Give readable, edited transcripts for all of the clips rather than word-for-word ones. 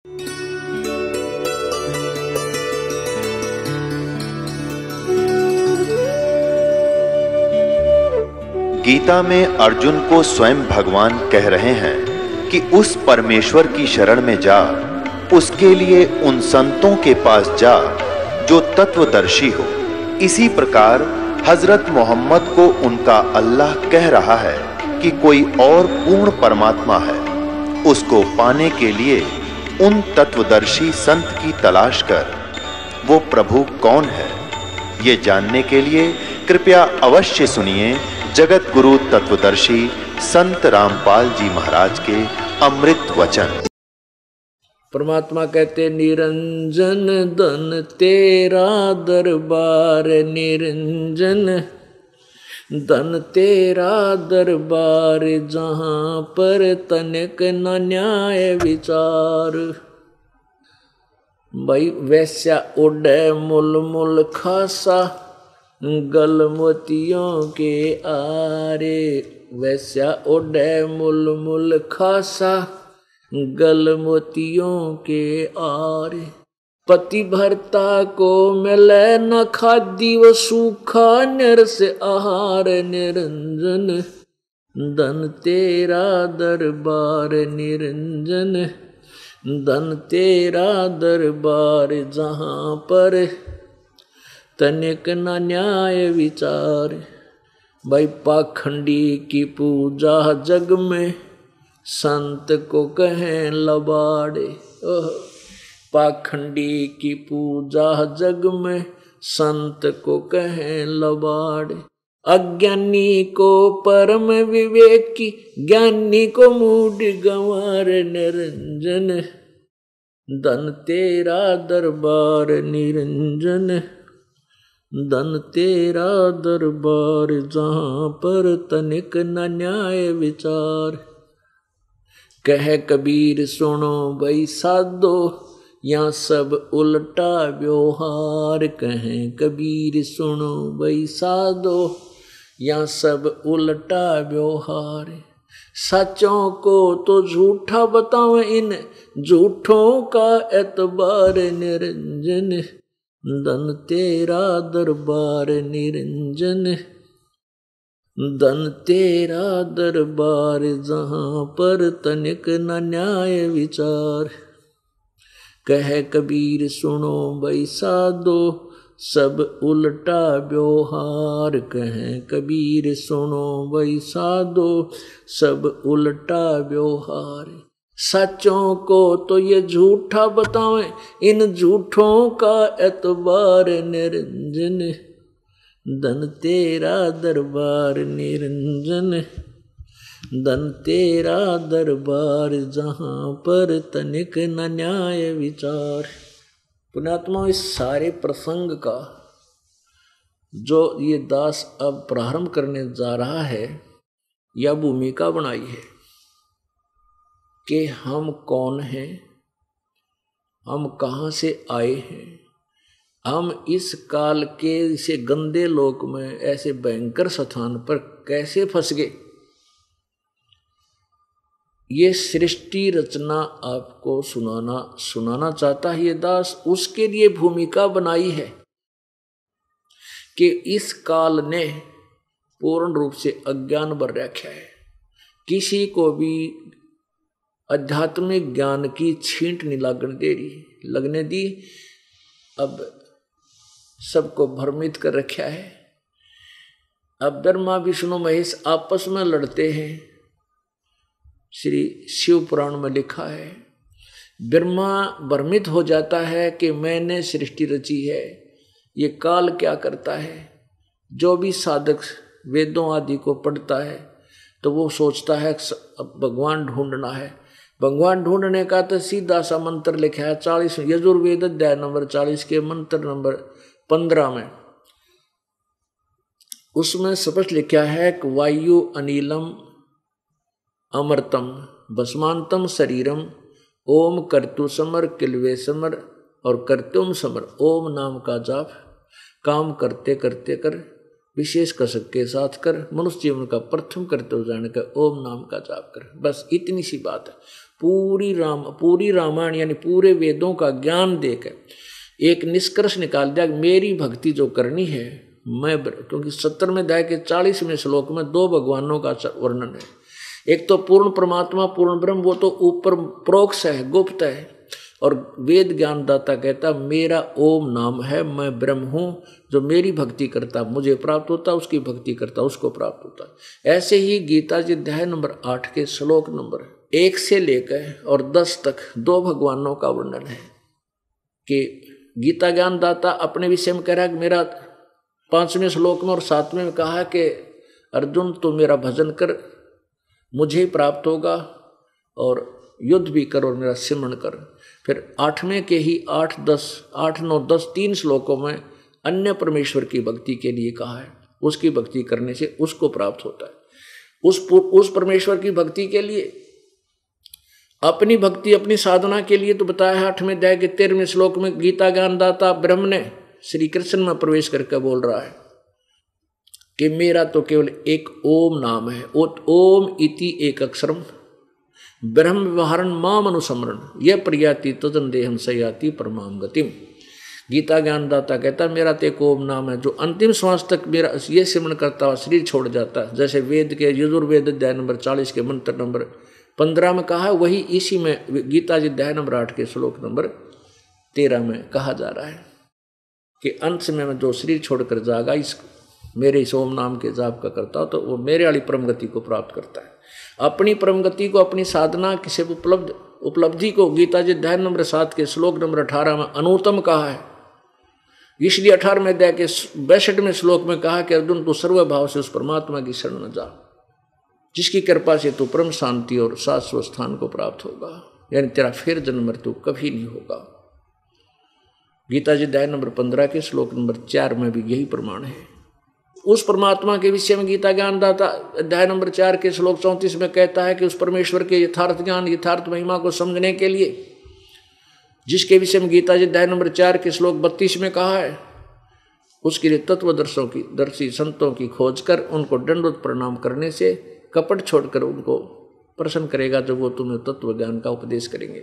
गीता में अर्जुन को स्वयं भगवान कह रहे हैं कि उस परमेश्वर की शरण में जा, उसके लिए उन संतों के पास जा जो तत्वदर्शी हो। इसी प्रकार हजरत मोहम्मद को उनका अल्लाह कह रहा है कि कोई और पूर्ण परमात्मा है, उसको पाने के लिए उन तत्वदर्शी संत की तलाश कर। वो प्रभु कौन है, ये जानने के लिए कृपया अवश्य सुनिए जगत गुरु तत्वदर्शी संत रामपाल जी महाराज के अमृत वचन। परमात्मा कहते निरंजन धन तेरा दरबार, निरंजन धन तेरा दरबार, जहां पर तनिक न न्याय विचार। भाई वैश्या उड़े मुल मुल खासा, गल मोतियों के आरे। वैश्या उड़े मुल मुल खासा, गल मोतियों के आरे। पति भरता को मिले न खादी, वो सूखा निरस आहार। निरंजन धन तेरा दरबार, निरंजन धन तेरा दरबार, जहां पर तनिक न न्याय विचार। भाई पाखंडी की पूजा जग में, संत को कहें लबाड़े। पाखंडी की पूजा जग में, संत को कहें लबाड़े। अज्ञानी को परम विवेकी, ज्ञानी को मूड गंवार। निरंजन धन तेरा दरबार, निरंजन धन तेरा दरबार, जहां पर तनिक न न्याय विचार। कह कबीर सुनो भाई साधो, या सब उल्टा व्यवहार। कहें कबीर सुनो भाई साधो, या सब उल्टा व्यवहार। सचों को तो झूठा बताओ, इन झूठों का एतबार। निरंजन धन तेरा दरबार, निरंजन धन तेरा दरबार, जहां पर तनिक न न्याय विचार। कह कबीर सुनो भाई साधो, सब उल्टा व्यवहार। कहें कबीर सुनो भाई साधो, सब उल्टा व्यवहार। सचों को तो ये झूठा बतावें, इन झूठों का एतबार। निरंजन धन तेरा दरबार, निरंजन धन तेरा दरबार, जहां पर तनिक न न्याय विचार। पुण्यात्मा, इस सारे प्रसंग का जो ये दास अब प्रारंभ करने जा रहा है, यह भूमिका बनाई है कि हम कौन हैं, हम कहाँ से आए हैं, हम इस काल के इसे गंदे लोक में ऐसे भयंकर स्थान पर कैसे फंस गए। ये सृष्टि रचना आपको सुनाना चाहता है ये दास। उसके लिए भूमिका बनाई है कि इस काल ने पूर्ण रूप से अज्ञान भर रखा है। किसी को भी आध्यात्मिक ज्ञान की छींट नहीं लगने दी। अब सबको भ्रमित कर रखा है। अब ब्रह्मा विष्णु महेश आपस में लड़ते हैं। श्री शिव पुराण में लिखा है, ब्रह्मा भ्रमित हो जाता है कि मैंने सृष्टि रची है, ये काल क्या करता है। जो भी साधक वेदों आदि को पढ़ता है तो वो सोचता है अब भगवान ढूंढना है। भगवान ढूंढने का तो सीधा सा मंत्र लिखा है 40 यजुर्वेद अध्याय नंबर 40 के मंत्र नंबर 15 में। उसमें स्पष्ट लिखा है कि वायु अनिलम अमृतम भस्मांतम शरीरम ओम कर्तु समर किलवे समर और कर्तुम समर। ओम नाम का जाप काम करते करते कर, विशेष कसक के साथ कर, मनुष्य जीवन का प्रथम कर्तव्य जान कर ओम नाम का जाप कर। बस इतनी सी बात है। पूरी रामायण यानी पूरे वेदों का ज्ञान देकर एक निष्कर्ष निकाल दिया, मेरी भक्ति जो करनी है मैं, क्योंकि 70वें अध्याय के 40वें श्लोक में 2 भगवानों का वर्णन है। एक तो पूर्ण परमात्मा पूर्ण ब्रह्म, वो तो ऊपर प्रोक्ष है, गुप्त है, और वेद ज्ञानदाता कहता मेरा ओम नाम है, मैं ब्रह्म हूँ, जो मेरी भक्ति करता मुझे प्राप्त होता, उसकी भक्ति करता उसको प्राप्त होता। ऐसे ही गीता जी अध्याय नंबर 8 के श्लोक नंबर 1 से लेकर और 10 तक 2 भगवानों का वर्णन है कि गीता ज्ञानदाता अपने विषय में कह रहा है कि मेरा 5वें श्लोक में और 7वें में कहा कि अर्जुन तो मेरा भजन कर, मुझे प्राप्त होगा, और युद्ध भी कर और मेरा सिमरण कर। फिर 8वें के ही 8, 9, 10 3 श्लोकों में अन्य परमेश्वर की भक्ति के लिए कहा है, उसकी भक्ति करने से उसको प्राप्त होता है। उस परमेश्वर की भक्ति के लिए, अपनी भक्ति अपनी साधना के लिए तो बताया है 8वें अध्याय के 13वें श्लोक में। गीता ज्ञानदाता ब्रह्म ने श्री कृष्ण में प्रवेश करके बोल रहा है कि मेरा तो केवल एक ओम नाम है, ओम इति एक अक्षरम ब्रह्म व्यवहारन माम अनुसमरण यह प्रयाति तदन देहम सयाति परमाम गतिम। गीता ज्ञानदाता कहता मेरा तो एक ओम नाम है, जो अंतिम श्वास तक मेरा ये सिमरण करता हुआ शरीर छोड़ जाता है। जैसे वेद के यजुर्वेद अध्याय नंबर 40 के मंत्र नंबर 15 में कहा है, वही इसी में गीता जी अध्याय नंबर 8 के श्लोक नंबर 13 में कहा जा रहा है कि अंत में मैं जो शरीर छोड़कर जागा मेरे इस ओम नाम के जाप का करता हूँ, तो वो मेरे वाली परम गति को प्राप्त करता है। अपनी परम गति को, अपनी साधना किसी उपलब्धि को गीता जी अध्याय नंबर 7 के श्लोक नंबर 18 में अनुत्तम कहा है। इसलिए 18वें अध्याय के 62वें श्लोक में कहा कि अर्जुन तू सर्वभाव से उस परमात्मा की शरण में जा, जिसकी कृपा से तू परम शांति और शाश्वत स्थान को प्राप्त होगा, यानी तेरा फिर जन्म मृत्यु कभी नहीं होगा। गीता जी अध्याय नंबर 15 के श्लोक नंबर 4 में भी यही प्रमाण है। उस परमात्मा के विषय में गीता ज्ञानदाता अध्याय नंबर 4 के श्लोक 34 में कहता है कि उस परमेश्वर के यथार्थ ज्ञान यथार्थ महिमा को समझने के लिए, जिसके विषय में गीता जी अध्याय नंबर 4 के श्लोक 32 में कहा है, उसके लिए तत्वदर्शी संतों की खोज कर उनको दंडवत प्रणाम करने से कपट छोड़कर उनको प्रसन्न करेगा, जब वो तुम्हें तत्व ज्ञान का उपदेश करेंगे।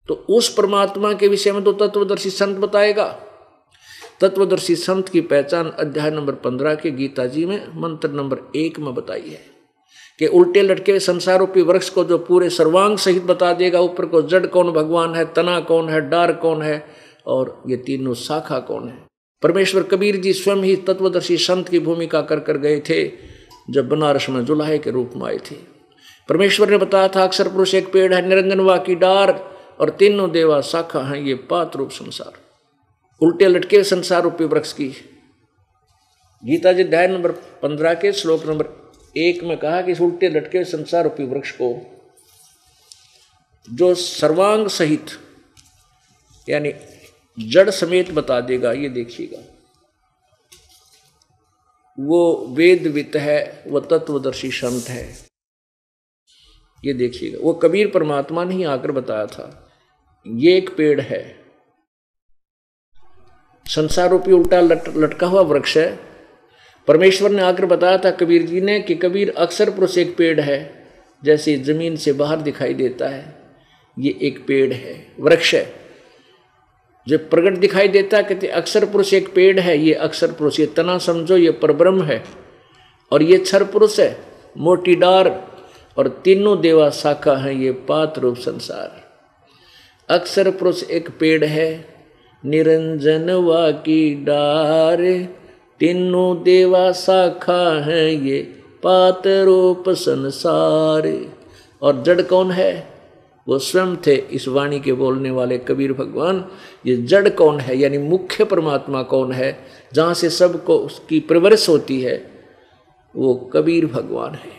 तो उस परमात्मा के विषय में तो तत्वदर्शी संत बताएगा। तत्वदर्शी संत की पहचान अध्याय नंबर 15 के गीता जी में मंत्र नंबर 1 में बताई है कि उल्टे लटके हुए संसार रूपी वृक्ष को जो पूरे सर्वांग सहित बता देगा, ऊपर को जड़ कौन भगवान है, तना कौन है, डार कौन है, और ये तीनों शाखा कौन है। परमेश्वर कबीर जी स्वयं ही तत्वदर्शी संत की भूमिका कर गए थे जब बनारस में जुलाहे के रूप में आए थे। परमेश्वर ने बताया था अक्षर पुरुष एक पेड़ है, निरंजनवा की डार और तीनों देवा शाखा हैं, ये पात रूप संसार। उल्टे लटके संसार रूपी वृक्ष की गीता जी अध्याय नंबर 15 के श्लोक नंबर 1 में कहा कि इस उल्टे लटके संसार रूपी वृक्ष को जो सर्वांग सहित यानी जड़ समेत बता देगा, ये देखिएगा, वो वेदवित है, वो तत्वदर्शी संत है। ये देखिएगा, वो कबीर परमात्मा ने ही आकर बताया था, ये एक पेड़ है, संसार रूपी उल्टा लटका हुआ वृक्ष है। परमेश्वर ने आकर बताया था कबीर जी ने कि कबीर अक्षर पुरुष एक पेड़ है, जैसे जमीन से बाहर दिखाई देता है, ये एक पेड़ है, वृक्ष है। जब प्रकट दिखाई देता है कहते अक्षर पुरुष एक पेड़ है, ये अक्षर पुरुष, ये तना समझो ये परब्रह्म है, और ये क्षर पुरुष है, मोटी डार, और तीनों देवा शाखा है, ये पात रूप संसार। अक्षर पुरुष एक पेड़ है, निरंजनवा की डार, तीनों देवा शाखा है, ये पात रूप संसार। और जड़ कौन है? वो स्वयं थे इस वाणी के बोलने वाले कबीर भगवान। ये जड़ कौन है यानी मुख्य परमात्मा कौन है, जहाँ से सबको उसकी परवरिश होती है, वो कबीर भगवान है।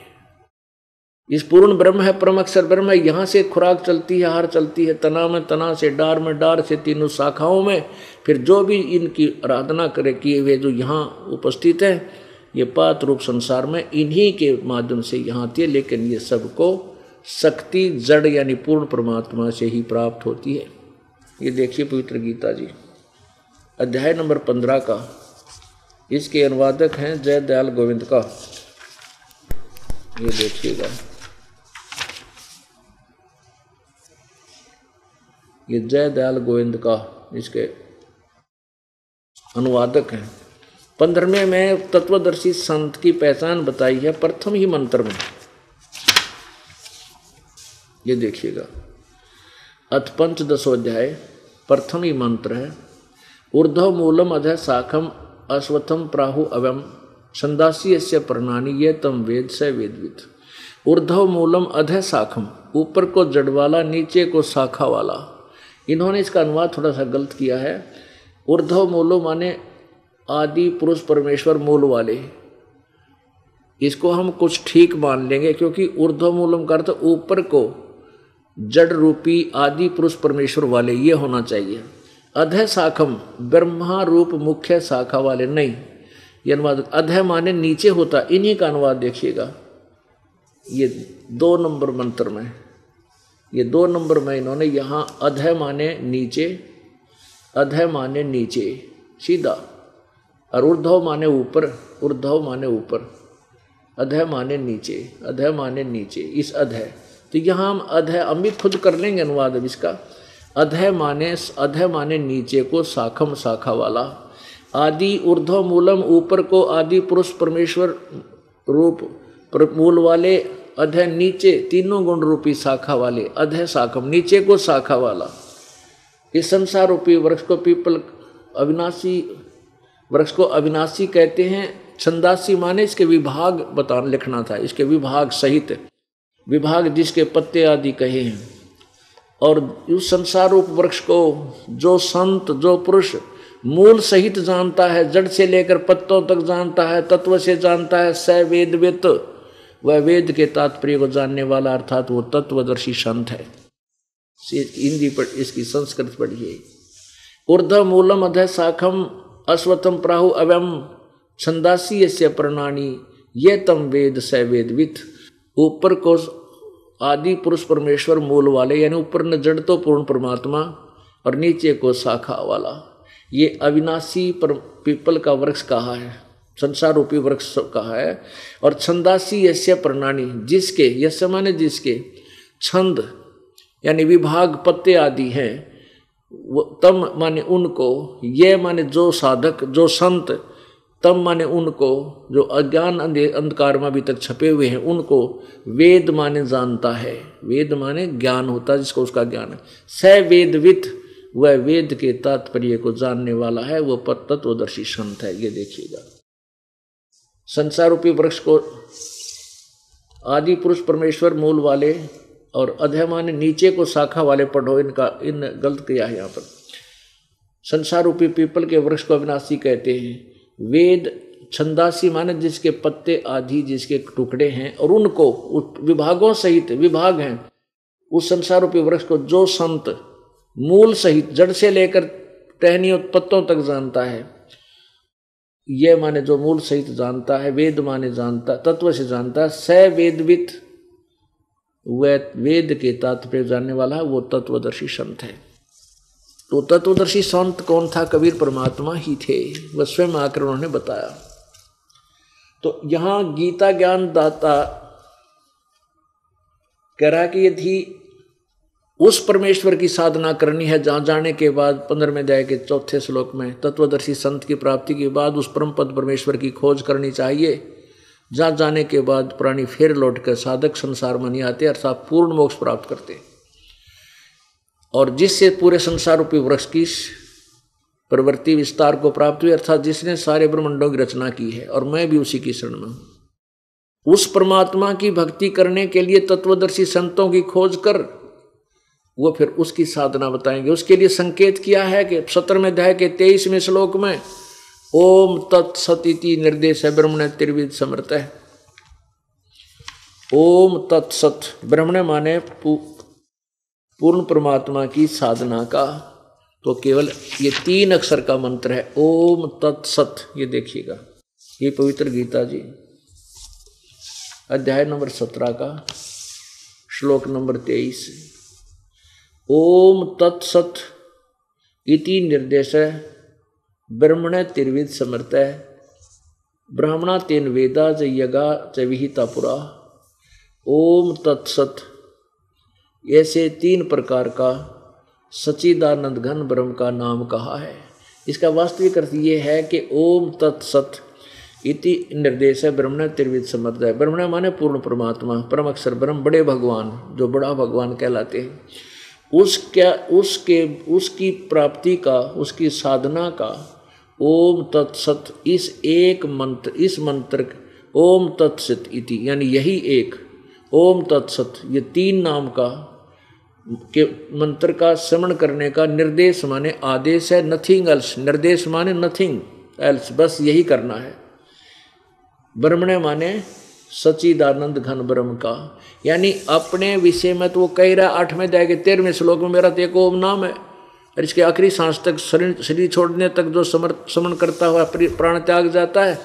इस पूर्ण ब्रह्म है, परम अक्षर ब्रह्म है, यहाँ से खुराक चलती है, आहार चलती है, तना में तना से, डार में डार से, तीनों शाखाओं में। फिर जो भी इनकी आराधना करे किए हुए जो यहाँ उपस्थित हैं, ये पात रूप संसार में इन्हीं के माध्यम से यहाँ आती है। लेकिन ये सबको शक्ति जड़ यानी पूर्ण परमात्मा से ही प्राप्त होती है। ये देखिए पवित्र गीता जी अध्याय नंबर 15 का, इसके अनुवादक हैं जय दयाल गोविंद का। ये देखिएगा, ये जय दयाल गोविंद का इसके अनुवादक हैं। 15वें में तत्वदर्शी संत की पहचान बताई है प्रथम ही मंत्र में। ये देखिएगा, अथ पंचदशोध्याय प्रथम ही मंत्र है। ऊर्ध्व मूलम अधः शाखम अश्वत्थम प्राहु अवम छंदासी यस्य प्रणानी ये तम वेद स वेदविद। ऊर्ध्व मूलम अधः शाखम, ऊपर को जड़ वाला, नीचे को शाखा वाला। इन्होंने इसका अनुवाद थोड़ा सा गलत किया है। ऊर्ध्व मूलो माने आदि पुरुष परमेश्वर मूल वाले, इसको हम कुछ ठीक मान लेंगे क्योंकि ऊर्ध्व मूलम का अर्थ ऊपर को जड़ रूपी आदि पुरुष परमेश्वर वाले, ये होना चाहिए। अधः शाखम ब्रह्मा रूप मुख्य शाखा वाले, नहीं, ये अनुवाद अधः माने नीचे होता। इन्हीं का अनुवाद देखिएगा, ये 2 नंबर मंत्र में, ये 2 नंबर में इन्होंने यहाँ अधः माने नीचे, अधः माने नीचे सीधा, और ऊर्ध्व माने ऊपर, ऊर्ध्व माने ऊपर, अधः माने नीचे, अधः माने नीचे, इस अधः। तो यहाँ हम अधः हम भी खुद कर लेंगे अनुवाद अब इसका। अधः माने नीचे को, शाखम शाखा वाला, आदि ऊर्ध्व मूलम ऊपर को आदि पुरुष परमेश्वर रूप मूल वाले, अधः नीचे तीनों गुण रूपी शाखा वाले, अधः शाखम नीचे को शाखा वाला। इस संसार रूपी वृक्ष को पीपल अविनाशी, वृक्ष को अविनाशी कहते हैं। छंदासी माने इसके विभाग बताना लिखना था, इसके विभाग सहित, विभाग जिसके पत्ते आदि कहे हैं। और उस संसार रूप वृक्ष को जो संत, जो पुरुष मूल सहित जानता है, जड़ से लेकर पत्तों तक जानता है, तत्व से जानता है, स वेदवित, वह वेद के तात्पर्य को जानने वाला, अर्थात वो तत्वदर्शी संत है। हिंदी पर इसकी संस्कृत पढ़िए। ऊर्ध्व मूलम अधः शाखम अश्वत्थम प्राहु अवम छंदासी यस्य प्रणानी ये तम वेद स वेदवित। ऊपर को आदि पुरुष परमेश्वर मूल वाले, यानी ऊपर न जड़ तो पूर्ण परमात्मा, और नीचे को शाखा वाला। ये अविनाशी पर पीपल का वृक्ष कहा है, संसार रूपी वृक्ष कहा है। और छंदासी यस्य प्रणानी, जिसके, यस्य माने जिसके, छंद यानी विभाग पत्ते आदि हैं, वो तम माने उनको, ये माने जो साधक, जो संत, तम माने उनको जो अज्ञान अंधकार में अभी तक छपे हुए हैं, उनको वेद माने जानता है। वेद माने ज्ञान होता है जिसको, उसका ज्ञान है। स वेदवित, वह वेद के तात्पर्य को जानने वाला है, वो तत्वदर्शी संत है। ये देखिएगा, संसार रूपी वृक्ष को आदि पुरुष परमेश्वर मूल वाले और अधः माने नीचे को शाखा वाले पढ़ो, इनका इन गलत किया है यहाँ पर। संसार रूपी पीपल के वृक्ष को अविनाशी कहते हैं। वेद छंदासी माने जिसके पत्ते आदि, जिसके टुकड़े हैं, और उनको विभागों सहित, विभाग हैं उस संसार रूपी वृक्ष को जो संत मूल सहित, जड़ से लेकर टहनियों पत्तों तक जानता है। ये माने जो मूल सहित जानता है, वेद माने जानता, तत्व से जानता है। स वेदवित, वह वेद के तात्पर्य जानने वाला है, वो तत्वदर्शी संत है। तो तत्वदर्शी संत कौन था? कबीर परमात्मा ही थे, वह स्वयं आकर उन्होंने बताया। तो यहाँ गीता ज्ञान दाता कह रहा कि यदि उस परमेश्वर की साधना करनी है जहाँ जाने के बाद 15वें अध्याय के 4थे श्लोक में तत्वदर्शी संत की प्राप्ति के बाद उस परम पद परमेश्वर की खोज करनी चाहिए, जहाँ जाने के बाद प्राणी फिर लौटकर साधक संसार में नहीं आते, अर्थात पूर्ण मोक्ष प्राप्त करते, और जिससे पूरे संसार रूपी वृक्ष की प्रवृत्ति विस्तार को प्राप्त हुई, अर्थात जिसने सारे ब्रह्मांडों की रचना की है, और मैं भी उसी की शरण में हूँ। उस परमात्मा की भक्ति करने के लिए तत्वदर्शी संतों की खोज कर वो फिर उसकी साधना बताएंगे। उसके लिए संकेत किया है कि 17वें अध्याय के 23वें श्लोक में ओम तत्सत निर्देश है ब्रह्मण त्रिविध समर्थ है। ओम तत्सत, ब्रह्मण माने पूर्ण परमात्मा की साधना का, तो केवल ये 3 अक्षर का मंत्र है, ओम तत्सत। ये देखिएगा, ये पवित्र गीता जी अध्याय नंबर 17 का श्लोक नंबर 23। ओम तत्सत इति निर्देश ब्रह्मण त्रिविध समर्थ है ब्राह्मणा तेन वेदा च यगा च विहिता पुरा। ओम तत्सत, ऐसे 3 प्रकार का सच्चिदानंद घन ब्रह्म का नाम कहा है। इसका वास्तविक अर्थ ये है कि ओम तत्सत इति निर्देश है ब्रह्मण त्रिविध समर्थ है। ब्रह्मण माने पूर्ण परमात्मा, परम अक्षर ब्रह्म, बड़े भगवान, जो बड़ा भगवान कहलाते हैं। उसकी प्राप्ति का, उसकी साधना का ओम तत्सत, इस मंत्र ओम तत्सत इति यानी यही एक ओम तत्सत, ये 3 नाम का के मंत्र का श्रवण करने का निर्देश माने आदेश है, नथिंग एल्स, निर्देश माने नथिंग एल्स, बस यही करना है। ब्रह्मणे माने सच्चिदानंद घन ब्रह्म का, यानी अपने विषय में तो वो कह रहा 8वें अध्याय के 13वें श्लोक में मेरा तो एक ओम नाम है, और इसके आखिरी सांस तक शरीर छोड़ने तक जो समन करता हुआ प्राण त्याग जाता है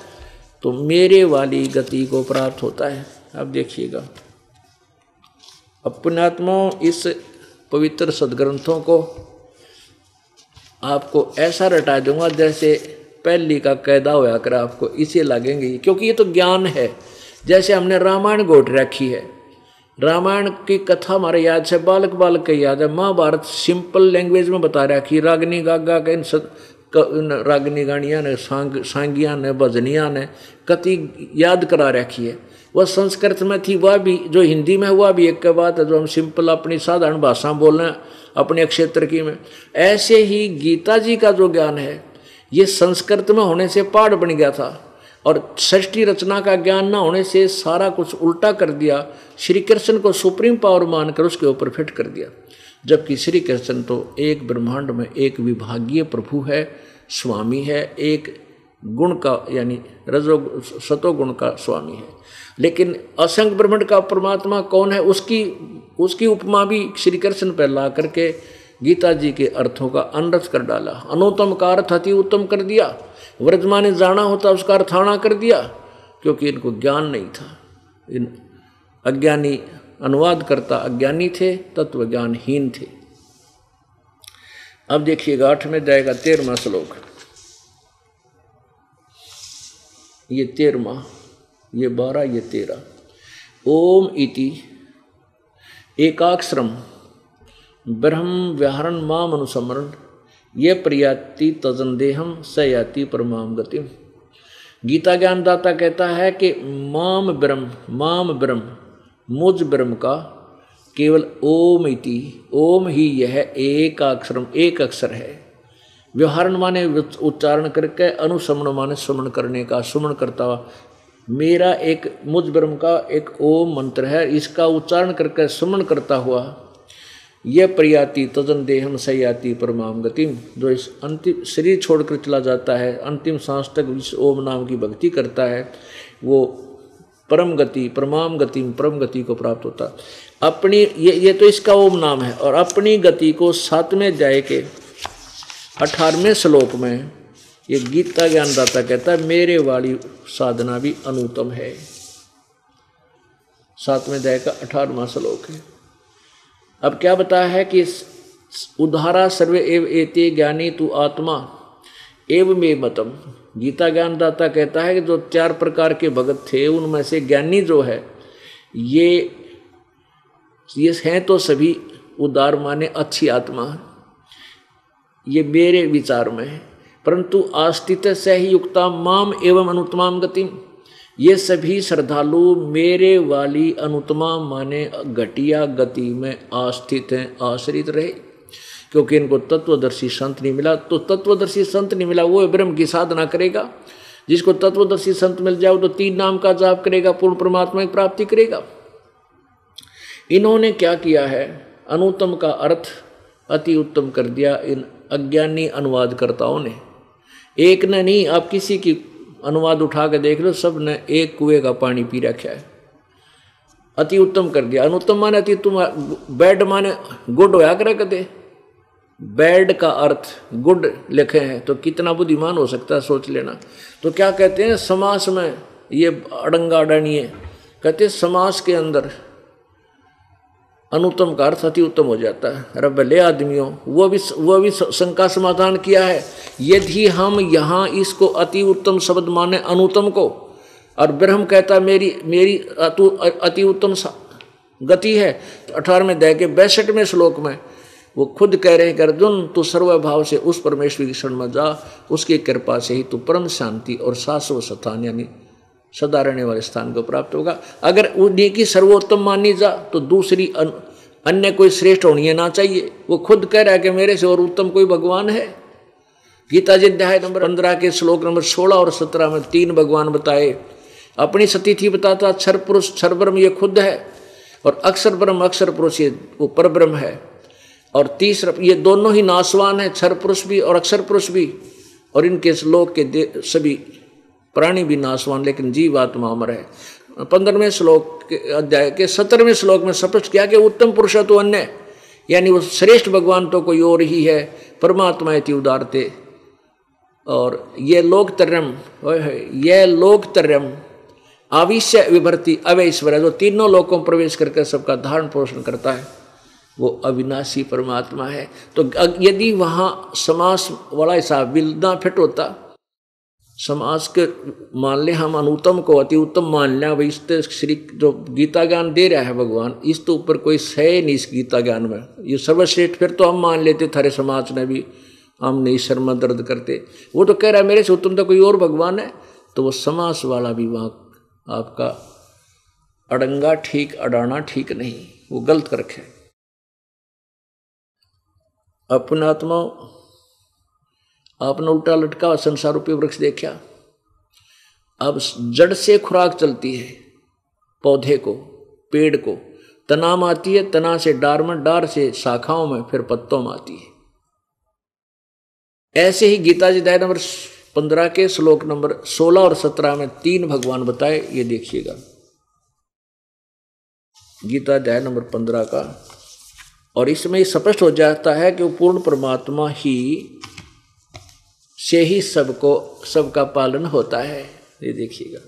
तो मेरे वाली गति को प्राप्त होता है। अब देखिएगा, पुण्यात्माओं, इस पवित्र सदग्रंथों को आपको ऐसा रटा दूंगा जैसे पहली का कैदा होया कर आपको इसे लगेंगे, क्योंकि ये तो ज्ञान है। जैसे हमने रामायण घोट रखी है, रामायण की कथा हमारे याद से बालक बालक की याद है। महाभारत सिंपल लैंग्वेज में बता रखी, रागनी गागा के रागनी गानियाँ ने, सांगियाँ ने, भजनियाँ ने कति याद करा रखी है। वह संस्कृत में थी, वह भी जो हिंदी में हुआ भी एक के बात है, जो हम सिंपल अपनी साधारण भाषा बोल रहे हैं अपने क्षेत्र की में। ऐसे ही गीता जी का जो ज्ञान है ये संस्कृत में होने से पाठ बन गया था, और सृष्टि रचना का ज्ञान न होने से सारा कुछ उल्टा कर दिया। श्री कृष्ण को सुप्रीम पावर मानकर उसके ऊपर फिट कर दिया, जबकि श्री कृष्ण तो एक ब्रह्मांड में एक विभागीय प्रभु है, स्वामी है, एक गुण का यानी रजो सतो गुण का स्वामी है। लेकिन असंख्य ब्रह्मांड का परमात्मा कौन है, उसकी उपमा भी श्री कृष्ण पर ला करके गीता जी के अर्थों का अनर्थ कर डाला। अनुत्तम का अर्थ अति उत्तम कर दिया, वर्तमान ने जाना होता उसका अर्थाणा कर दिया, क्योंकि इनको ज्ञान नहीं था। इन अज्ञानी अनुवाद करता अज्ञानी थे, तत्व ज्ञानहीन थे। अब देखिएगा 8वें अध्याय का 13वां श्लोक, ये 13वां, ये 12, ये 13। ओम इति एकाक्षरम ब्रह्म व्याहरण माम अनुसमरण ये प्रयाति तजंदेहम स याति परमाम गतिम। गीता ज्ञानदाता कहता है कि माम ब्रह्म मुझ ब्रह्म का केवल ओम इति, ओम ही यह एक अक्षर है। व्यवहारण माने उच्चारण करके, अनुसमण माने सुमन करने का, सुमन करता हुआ मेरा एक मुझ ब्रह्म का एक ओम मंत्र है, इसका उच्चारण करके सुमन करता हुआ यह प्रयाति तजन देहम सयाति परमाम गतिम, जो इस अंतिम शरीर छोड़कर चला जाता है, अंतिम सांस तक इस ओम नाम की भक्ति करता है, वो परम गति परमाम गति परम गति को प्राप्त होता है। अपनी ये तो इसका ओम नाम है, और अपनी गति को 7वें अध्याय के 18वें श्लोक में ये गीता ज्ञानदाता कहता है मेरे वाली साधना भी अनुत्तम है। 7वें अध्याय का 18वां श्लोक है। अब क्या बताया है कि उद्धारा सर्वे एव एते ज्ञानी तु आत्मा एव मे मतम। गीता ज्ञानदाता कहता है कि जो 4 प्रकार के भगत थे उनमें से ज्ञानी जो है ये हैं तो सभी उदार माने अच्छी आत्मा, ये मेरे विचार में है, परंतु आस्थित से ही युक्ता माम एवं अनुत्तमाम गतिम, ये सभी श्रद्धालु मेरे वाली अनुत्तमा माने घटिया गति में आस्थित हैं, आश्रित रहे, क्योंकि इनको तत्वदर्शी संत नहीं मिला। तो तत्वदर्शी संत नहीं मिला वो ब्रह्म की साधना करेगा। जिसको तत्वदर्शी संत मिल जाओ तो 3 नाम का जाप करेगा, पूर्ण परमात्मा की प्राप्ति करेगा। इन्होंने क्या किया है, अनुत्तम का अर्थ अति उत्तम कर दिया इन अज्ञानी अनुवादकर्ताओं ने। एक ने नहीं, आप किसी की अनुवाद उठा के देख लो, सब ने एक कुएं का पानी पी रखा है, अति उत्तम कर दिया। अनुत्तम माने अति उत्तम, बैड माने गुड होया करे कदे, बैड का अर्थ गुड लिखे हैं तो कितना बुद्धिमान हो सकता है सोच लेना। तो क्या कहते हैं समास में, ये अड़ंगा अड़ानिए कहते हैं समास के अंदर अनुत्तम का अर्थ अति उत्तम हो जाता है। अरे भले आदमियों, वो भी शंका समाधान किया है। यदि हम यहाँ इसको अति उत्तम शब्द माने अनुत्तम को, और ब्रह्म कहता मेरी अति उत्तम गति है, 18वें अध्याय के 62वें श्लोक में वो खुद कह रहे हैं कि अर्जुन तू सर्वभाव से उस परमेश्वर की शरण में जा, उसकी कृपा से ही तू परम शांति और शाश्वत स्थान यानी सदा रहने वाले स्थान को प्राप्त होगा। अगर उन्हीं की सर्वोत्तम मानी जा तो दूसरी अन्य कोई श्रेष्ठ होनी ना चाहिए। वो खुद कह रहा है कि मेरे से और उत्तम कोई भगवान है। गीता जी अध्याय नंबर 15 के श्लोक नंबर 16 और 17 में 3 भगवान बताए। अपनी सतीथि बताता क्षर पुरुष क्षर ब्रह्म ये खुद है, और अक्षर ब्रह्म अक्षर पुरुष ये वो पर ब्रह्म है, और तीसरा ये दोनों ही नाशवान है, क्षर पुरुष भी और अक्षर पुरुष भी, और इनके श्लोक के सभी प्राणी भी नाशवान, लेकिन जीव आत्मा अमर है। 15वें श्लोक के अध्याय के 17वें श्लोक में स्पष्ट किया कि उत्तम पुरुष तो अन्य, यानी वो श्रेष्ठ भगवान तो कोई और ही है, परमात्मा इति उदारते। और ये लोकतर्यम आविश्य विभर्ति अवैश्वर है, जो तीनों लोकों में प्रवेश करके सबका धारण पोषण करता है, वो अविनाशी परमात्मा है। तो यदि वहाँ समास वाला हिसाब बिल्दा फिट होता, समास के मान ले हम अनुत्तम को अति उत्तम मान लिया, भाई इससे श्री जो गीता ज्ञान दे रहा है भगवान, इस तो ऊपर कोई सह नहीं इस गीता ज्ञान में, ये सर्वश्रेष्ठ फिर तो हम मान लेते थारे समाज में भी, हमने ईश्वर में दर्द करते। वो तो कह रहा है मेरे से उत्तम तो कोई और भगवान है, तो वो समास वाला भी वहाँ आपका अड़ंगा ठीक अड़ाना ठीक नहीं, वो गलत कर रखे। अपने आत्मा आपने उल्टा लटका संसार रूपी वृक्ष देखा, अब जड़ से खुराक चलती है पौधे को, पेड़ को, तना में आती है, तना से डार में, डार से शाखाओं में, फिर पत्तों में आती है। ऐसे ही गीता जी अध्याय नंबर 15 के श्लोक नंबर 16 और 17 में 3 भगवान बताए, ये देखिएगा गीता अध्याय नंबर 15 का। और इसमें स्पष्ट हो जाता है कि वो पूर्ण परमात्मा ही से ही सबका पालन होता है। ये देखिएगा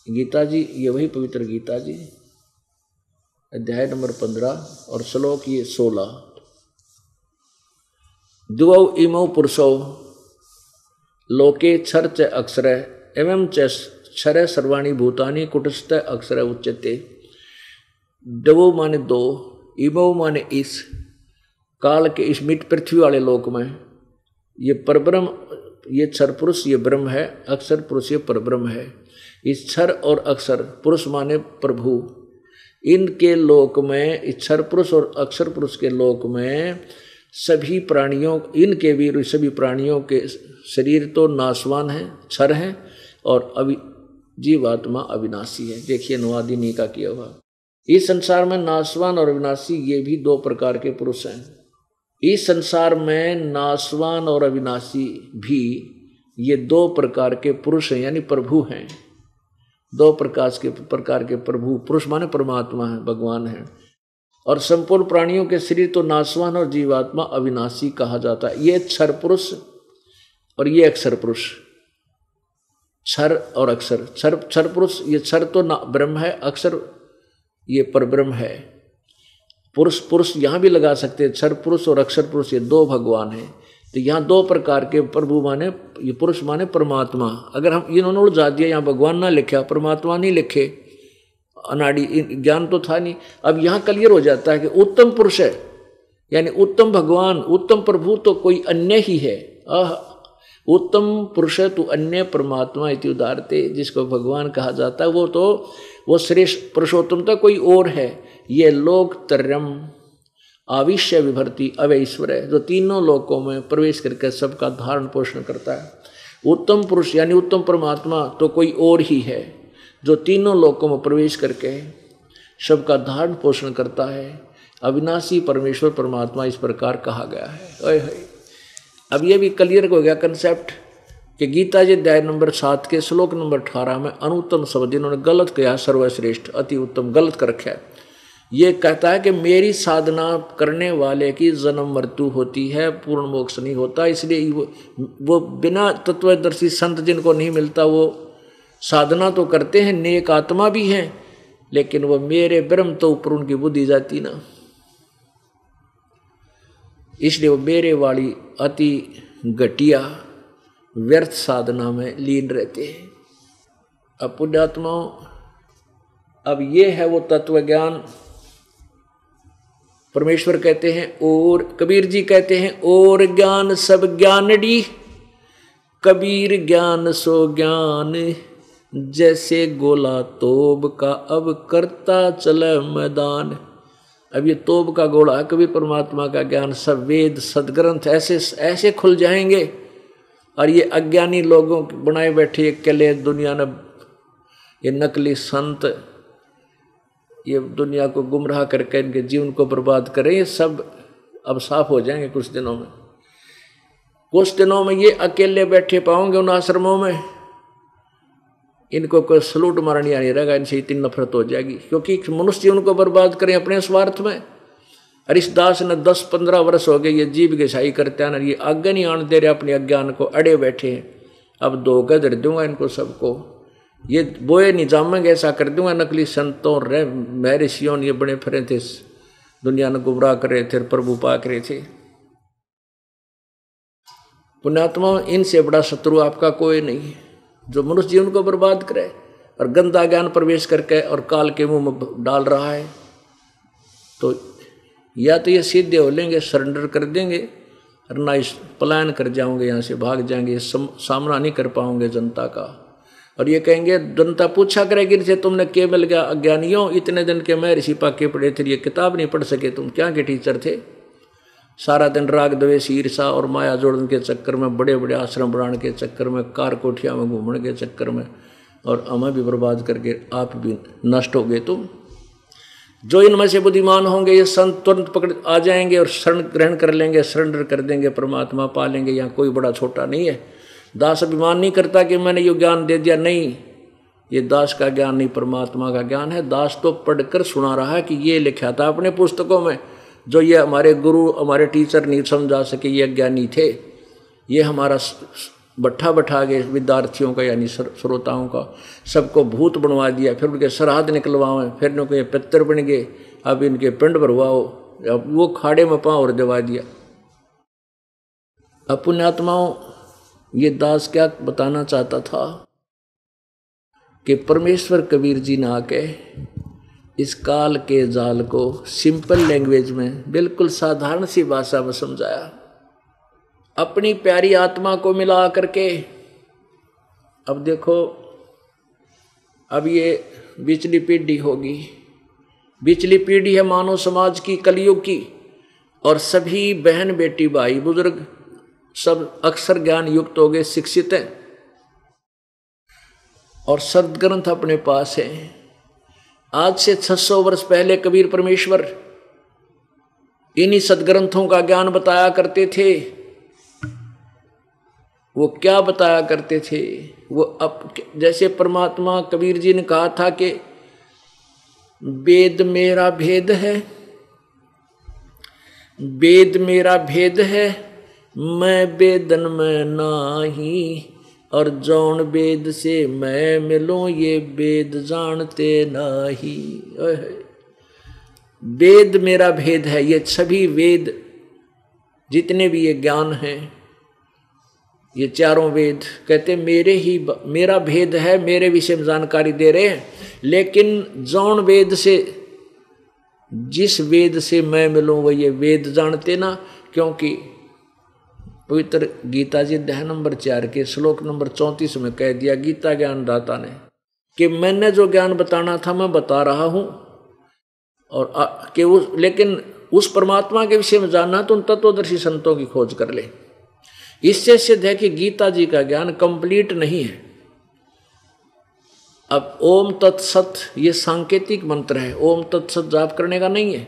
गीता जी, ये वही पवित्र गीता जी अध्याय नंबर 15 और श्लोक ये 16। द्वौ इमौ पुरुषौ लोके क्षर च अक्षर एवं च क्षर सर्वाणि भूतानि कुटस्थ अक्षर उच्यते। द्वौ माने दो, इमौ माने इस काल के इस मिट पृथ्वी वाले लोक में ये परब्रह्म, ये क्षर पुरुष ये ब्रह्म है, अक्षर पुरुष ये परब्रह्म है। इस क्षर और अक्षर पुरुष माने प्रभु, इनके लोक में, इस क्षर पुरुष और अक्षर पुरुष के लोक में सभी प्राणियों, इनके भी सभी प्राणियों के शरीर तो नाशवान है, क्षर है, और जीवात्मा अविनाशी है। देखिए अनुवादिनी का किया हुआ। इस संसार में नाशवान और अविनाशी ये भी 2 प्रकार के पुरुष हैं। इस संसार में नाशवान और अविनाशी भी ये 2 प्रकार के पुरुष हैं, यानी प्रभु हैं। 2 प्रकार के प्रभु, पुरुष माने परमात्मा है, भगवान है। और संपूर्ण प्राणियों के शरीर तो नाशवान और जीवात्मा अविनाशी कहा जाता है। ये क्षर पुरुष और ये अक्षर पुरुष, क्षर और अक्षर। क्षर पुरुष ये क्षर तो ब्रह्म है, अक्षर ये परब्रह्म है। पुरुष यहाँ भी लगा सकते हैं, क्षर पुरुष और अक्षर पुरुष ये 2 भगवान हैं। तो यहाँ 2 प्रकार के प्रभु माने, ये पुरुष माने परमात्मा। अगर हम इन्होंने उलझा दिया, यहाँ भगवान ना लिखा, परमात्मा नहीं लिखे, अनाड़ी ज्ञान तो था नहीं। अब यहाँ क्लियर हो जाता है कि उत्तम पुरुष है, यानी उत्तम भगवान, उत्तम प्रभु तो कोई अन्य ही है। उत्तम पुरुष तो अन्य परमात्मा इति उदारते, जिसको भगवान कहा जाता है, वो श्रेष्ठ पुरुषोत्तम तो कोई और है। ये लोकतर्यम आविश्य विभर्ति अवैश्वर है, जो तीनों लोकों में प्रवेश करके सबका धारण पोषण करता है। उत्तम पुरुष यानी उत्तम परमात्मा तो कोई और ही है, जो तीनों लोकों में प्रवेश करके सबका धारण पोषण करता है। अविनाशी परमेश्वर परमात्मा इस प्रकार कहा गया है। अब ये भी क्लियर हो गया कंसेप्ट कि गीता जी अध्याय नंबर 7 के श्लोक नंबर 18 में अनुत्तम शब्द इन्होंने गलत किया, सर्वश्रेष्ठ अति उत्तम गलत कर रखा है। ये कहता है कि मेरी साधना करने वाले की जन्म मृत्यु होती है, पूर्ण मोक्ष नहीं होता। इसलिए वो बिना तत्वदर्शी संत जिनको नहीं मिलता, वो साधना तो करते हैं, नेक आत्मा भी हैं, लेकिन वो मेरे ब्रह्म तो ऊपर उनकी बुद्धि जाती ना, इसलिए वो मेरे वाली अति घटिया व्यर्थ साधना में लीन रहते हैं। अब पुण्यात्माओं, अब ये है वो तत्व ज्ञान परमेश्वर कहते हैं और कबीर जी कहते हैं और ज्ञान सब ज्ञानड़ी, कबीर ज्ञान सो ज्ञान, जैसे गोला तोब का अब करता चले मैदान। अब ये तोब का गोला कभी परमात्मा का ज्ञान, सब वेद सदग्रंथ ऐसे ऐसे खुल जाएंगे। और ये अज्ञानी लोगों बनाए बैठे अकेले दुनिया ने, ये नकली संत ये दुनिया को गुमराह करके इनके जीवन को बर्बाद करें, ये सब अब साफ हो जाएंगे कुछ दिनों में। कुछ दिनों में ये अकेले बैठे पाओगे उन आश्रमों में, इनको कोई सलूट मारनी नहीं रहेगा, इनसे इतनी नफरत हो जाएगी, क्योंकि मनुष्य उनको बर्बाद करें अपने स्वार्थ में। और इस दास ने 10-15 वर्ष हो गए ये जीव घिसाई करते हैं, ये आगे नहीं आने दे रहे, अपने अज्ञान को अड़े बैठे हैं। अब 2 गदर दूंगा इनको सबको, ये बोए नहीं जामेंगे, ऐसा कर दूंगा। नकली संतों रे महर्षियों ये बड़े फिरे थे, दुनिया ने गुमराह कर रहे थे, प्रभु पाक रहे थे। पुण्यात्मा, इनसे बड़ा शत्रु आपका कोई नहीं है, जो मनुष्य जीवन को बर्बाद करे और गंदा ज्ञान प्रवेश करके और काल के मुंह में डाल रहा है। तो या तो ये सीधे हो लेंगे, सरेंडर कर देंगे, और ना इस पलायन कर जाओगे, यहाँ से भाग जाएंगे, सामना नहीं कर पाओगे जनता का। और ये कहेंगे, जनता पूछा करेगी इनसे, तुमने क्या मिल गया अज्ञानियों, इतने दिन के मैं ऋषि पाके पढ़े थे, ये किताब नहीं पढ़ सके, तुम क्या के टीचर थे। सारा दिन राग द्वेष ईर्षा और माया जोड़ने के चक्कर में, बड़े बड़े आश्रम बनाने के चक्कर में, कार कोठिया में घूमने के चक्कर में, और हमें भी बर्बाद करके आप भी नष्ट हो गए तुम। जो इनमें से बुद्धिमान होंगे ये संत तुरंत पकड़ आ जाएंगे और शरण ग्रहण कर लेंगे, सरेंडर कर देंगे, परमात्मा पा लेंगे। यहाँ कोई बड़ा छोटा नहीं है। दास अभिमान नहीं करता कि मैंने ये ज्ञान दे दिया, नहीं, ये दास का ज्ञान नहीं, परमात्मा का ज्ञान है। दास तो पढ़कर सुना रहा है कि ये लिखा था अपने पुस्तकों में, जो ये हमारे गुरु हमारे टीचर नहीं समझा सके, ये अज्ञानी थे। ये हमारा बट्ठा बैठा गए विद्यार्थियों का यानी श्रोताओं का, सबको भूत बनवा दिया, फिर उनके श्राद्ध निकलवाओ, फिर इनके पितर बन गए, अब इनके पिंड भरवाओ, अब वो खाड़े में पाँव और दबा दिया। अब पुण्यात्माओं, ये दास क्या बताना चाहता था कि परमेश्वर कबीर जी ने आके इस काल के जाल को सिंपल लैंग्वेज में, बिल्कुल साधारण सी भाषा में समझाया, अपनी प्यारी आत्मा को मिला करके। अब देखो, अब ये बिचली पीढ़ी होगी, बिचली पीढ़ी है मानव समाज की, कलयुग की, और सभी बहन बेटी भाई बुजुर्ग सब अक्षर ज्ञान युक्त हो गए, शिक्षित हैं, और सदग्रंथ अपने पास है। आज से 600 वर्ष पहले कबीर परमेश्वर इन्हीं सदग्रंथों का ज्ञान बताया करते थे। वो क्या बताया करते थे? वो अब जैसे परमात्मा कबीर जी ने कहा था कि वेद मेरा भेद है, वेद मेरा भेद है, मैं वेदन में नाही, और जौन वेद से मैं मिलूं ये वेद जानते नाही। वेद मेरा भेद है, ये सभी वेद जितने भी ये ज्ञान हैं, ये चारों वेद कहते मेरा भेद है, मेरे विषय में जानकारी दे रहे हैं। लेकिन जौन वेद से, जिस वेद से मैं मिलूं वो ये वेद जानते ना, क्योंकि पवित्र गीता जी अध्याय नंबर 4 के श्लोक नंबर 34 में कह दिया गीता ज्ञानदाता ने कि मैंने जो ज्ञान बताना था मैं बता रहा हूं, और लेकिन उस परमात्मा के विषय में जानना तो उन तत्वदर्शी संतों की खोज कर ले। इससे सिद्ध है कि गीता जी का ज्ञान कंप्लीट नहीं है। अब ओम तत्सत ये सांकेतिक मंत्र है, ओम तत्सत जाप करने का नहीं है।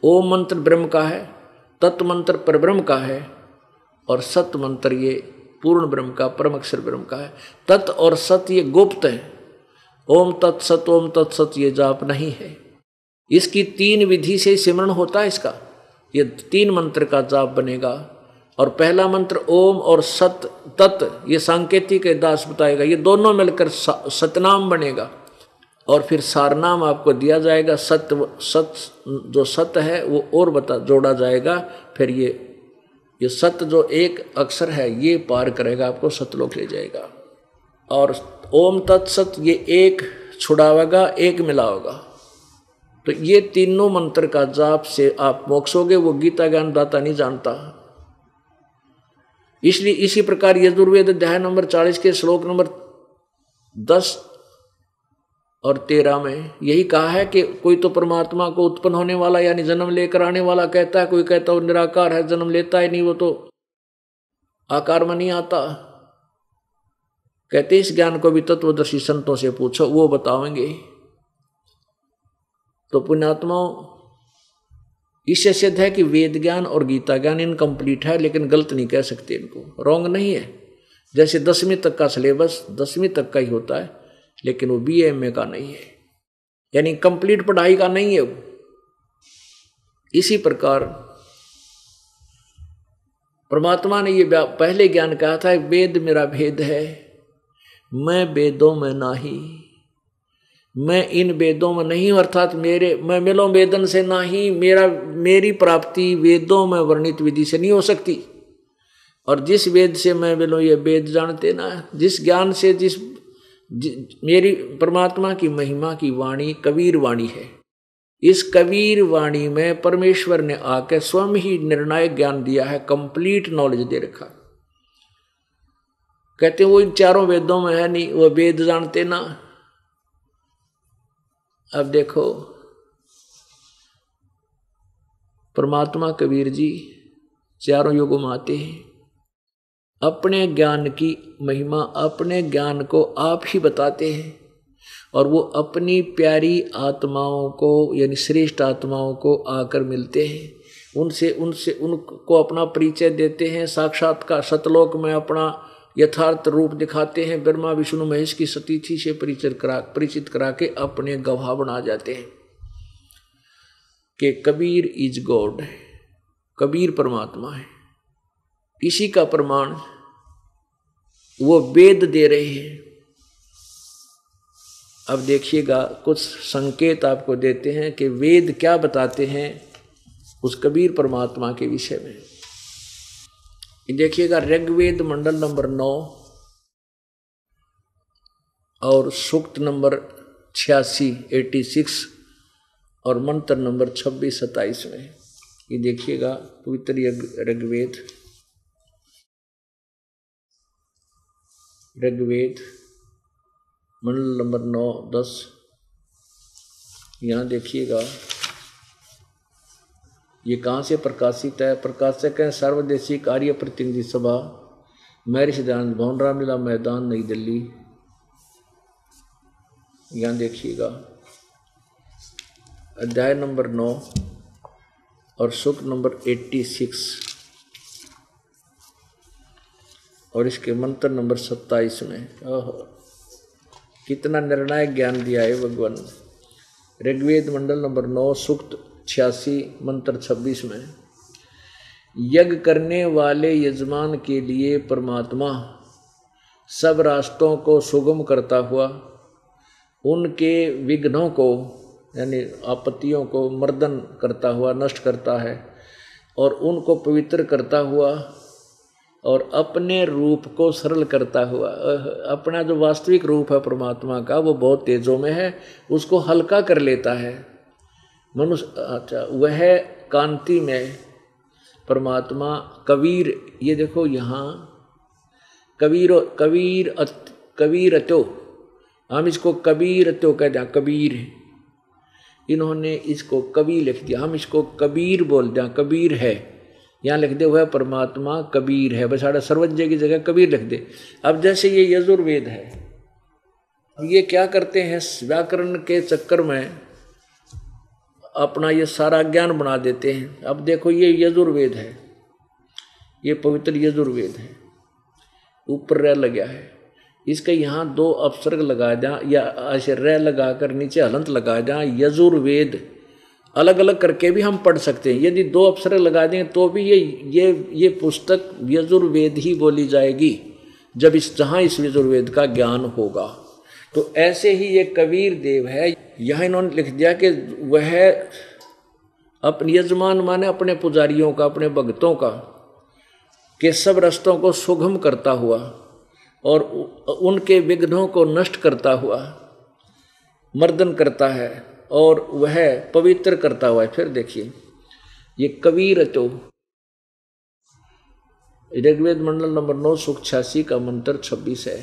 ओम मंत्र ब्रह्म का है, तत् मंत्र परब्रह्म का है, और सत मंत्र ये पूर्ण ब्रह्म का, परम अक्षर ब्रह्म का है। तत् और सत ये गुप्त है। ओम तत्सत ये जाप नहीं है। इसकी 3 विधि से सिमरण होता है इसका, ये 3 मंत्र का जाप बनेगा। और पहला मंत्र ओम और सत तत् ये सांकेतिक है, दास बताएगा, ये दोनों मिलकर सतनाम बनेगा। और फिर सारनाम आपको दिया जाएगा, सत जो सत है वो और जोड़ा जाएगा। फिर ये सत जो एक अक्षर है ये पार करेगा, आपको सतलोक ले जाएगा। और ओम तत्सत ये एक छुड़ावेगा, एक मिलावेगा। तो ये तीनों मंत्र का जाप से आप मोक्ष होगे, वो गीता ज्ञान दाता नहीं जानता। इसलिए इसी प्रकार यजुर्वेद अध्याय नंबर 40 के श्लोक नंबर 10 और 13 में यही कहा है कि कोई तो परमात्मा को उत्पन्न होने वाला यानी जन्म लेकर आने वाला कहता है, कोई कहता है वो निराकार है, जन्म लेता ही नहीं, वो तो आकार में नहीं आता। कहते इस ज्ञान को भी तत्वदर्शी संतों से पूछो, वो बतावेंगे। तो पुण्यात्माओं, इससे सिद्ध है कि वेद ज्ञान और गीता ज्ञान इनकम्प्लीट है, लेकिन गलत नहीं कह सकते, इनको रॉन्ग नहीं है। जैसे 10वीं तक का सिलेबस 10वीं तक का ही होता है, लेकिन वो BA का नहीं है, यानी कंप्लीट पढ़ाई का नहीं है वो। इसी प्रकार परमात्मा ने ये पहले ज्ञान कहा था, वेद मेरा भेद है, मैं वेदों में नाही, मैं इन वेदों में नहीं, अर्थात मैं मिलो वेदन से नाही, मेरी प्राप्ति वेदों में वर्णित विधि से नहीं हो सकती। और जिस वेद से मैं मिलो, ये वेद जानते ना, जिस ज्ञान से मेरी परमात्मा की महिमा की वाणी कबीर वाणी है। इस कबीर वाणी में परमेश्वर ने आकर स्वयं ही निर्णायक ज्ञान दिया है, कंप्लीट नॉलेज दे रखा। कहते वो इन चारों वेदों में है नहीं, वो वेद जानते ना। अब देखो परमात्मा कबीर जी चारों युगों में आते हैं, अपने ज्ञान की महिमा, अपने ज्ञान को आप ही बताते हैं, और वो अपनी प्यारी आत्माओं को यानी श्रेष्ठ आत्माओं को आकर मिलते हैं, उनको अपना परिचय देते हैं, साक्षात्कार सतलोक में अपना यथार्थ रूप दिखाते हैं, ब्रह्मा विष्णु महेश की सतीथि से परिचित करा के अपने गवाह बना जाते हैं कि कबीर इज गॉड, कबीर परमात्मा है। इसी का प्रमाण वो वेद दे रहे हैं। अब देखिएगा, कुछ संकेत आपको देते हैं कि वेद क्या बताते हैं उस कबीर परमात्मा के विषय में। देखिएगा, ऋग्वेद मंडल नंबर 9 और सूक्त नंबर 86 और मंत्र नंबर 26-27 में। ये देखिएगा, पवित्र ऋग्वेद मंडल नंबर 9-10। यहाँ देखिएगा ये कहाँ से प्रकाशित है। प्रकाशक है सर्वदेशी कार्य प्रतिनिधि सभा, मैरिज सिद्धांत भवन, रामलीला मैदान, नई दिल्ली। यहाँ देखिएगा अध्याय नंबर 9 और सूक्त नंबर 86 और इसके मंत्र नंबर 27 में। कितना निर्णायक ज्ञान दिया है भगवान। ऋग्वेद मंडल नंबर 9 सूक्त 86 मंत्र 26 में, यज्ञ करने वाले यजमान के लिए परमात्मा सब रास्तों को सुगम करता हुआ उनके विघ्नों को यानी आपत्तियों को मर्दन करता हुआ नष्ट करता है, और उनको पवित्र करता हुआ और अपने रूप को सरल करता हुआ। अपना जो वास्तविक रूप है परमात्मा का वो बहुत तेजों में है, उसको हल्का कर लेता है मनुष्य। अच्छा, वह कांति में परमात्मा कबीर, ये देखो यहाँ कबीरतो, हम इसको कबीरतो कहते हैं, कबीर। इन्होंने इसको कबीर लिख दिया, हम इसको कबीर बोल दें, कबीर है। यहाँ लिख दे हुआ परमात्मा कबीर है, बस साढ़ा सर्वज्ञ की जगह कबीर लिख दे। अब जैसे ये यजुर्वेद है, ये क्या करते हैं व्याकरण के चक्कर में अपना ये सारा ज्ञान बना देते हैं। अब देखो ये यजुर्वेद है, ये पवित्र यजुर्वेद है, ऊपर रह लगा है, इसके यहाँ 2 अपसर्ग लगा दें या ऐसे रह लगाकर नीचे हलंत लगा दें, यजुर्वेद अलग अलग करके भी हम पढ़ सकते हैं। यदि 2 अपसर्ग लगा दें तो भी ये पुस्तक यजुर्वेद ही बोली जाएगी जब जहाँ इस यजुर्वेद का ज्ञान होगा। तो ऐसे ही ये कबीर देव है, यहाँ इन्होंने लिख दिया कि वह अपने यजमान माने अपने पुजारियों का, अपने भक्तों का के सब रास्तों को सुगम करता हुआ और उनके विघ्नों को नष्ट करता हुआ मर्दन करता है, और वह पवित्र करता हुआ है। फिर देखिए ये कबीर तो ऋग्वेद मंडल नंबर 9 सूक्त 86 का मंत्र 26 है।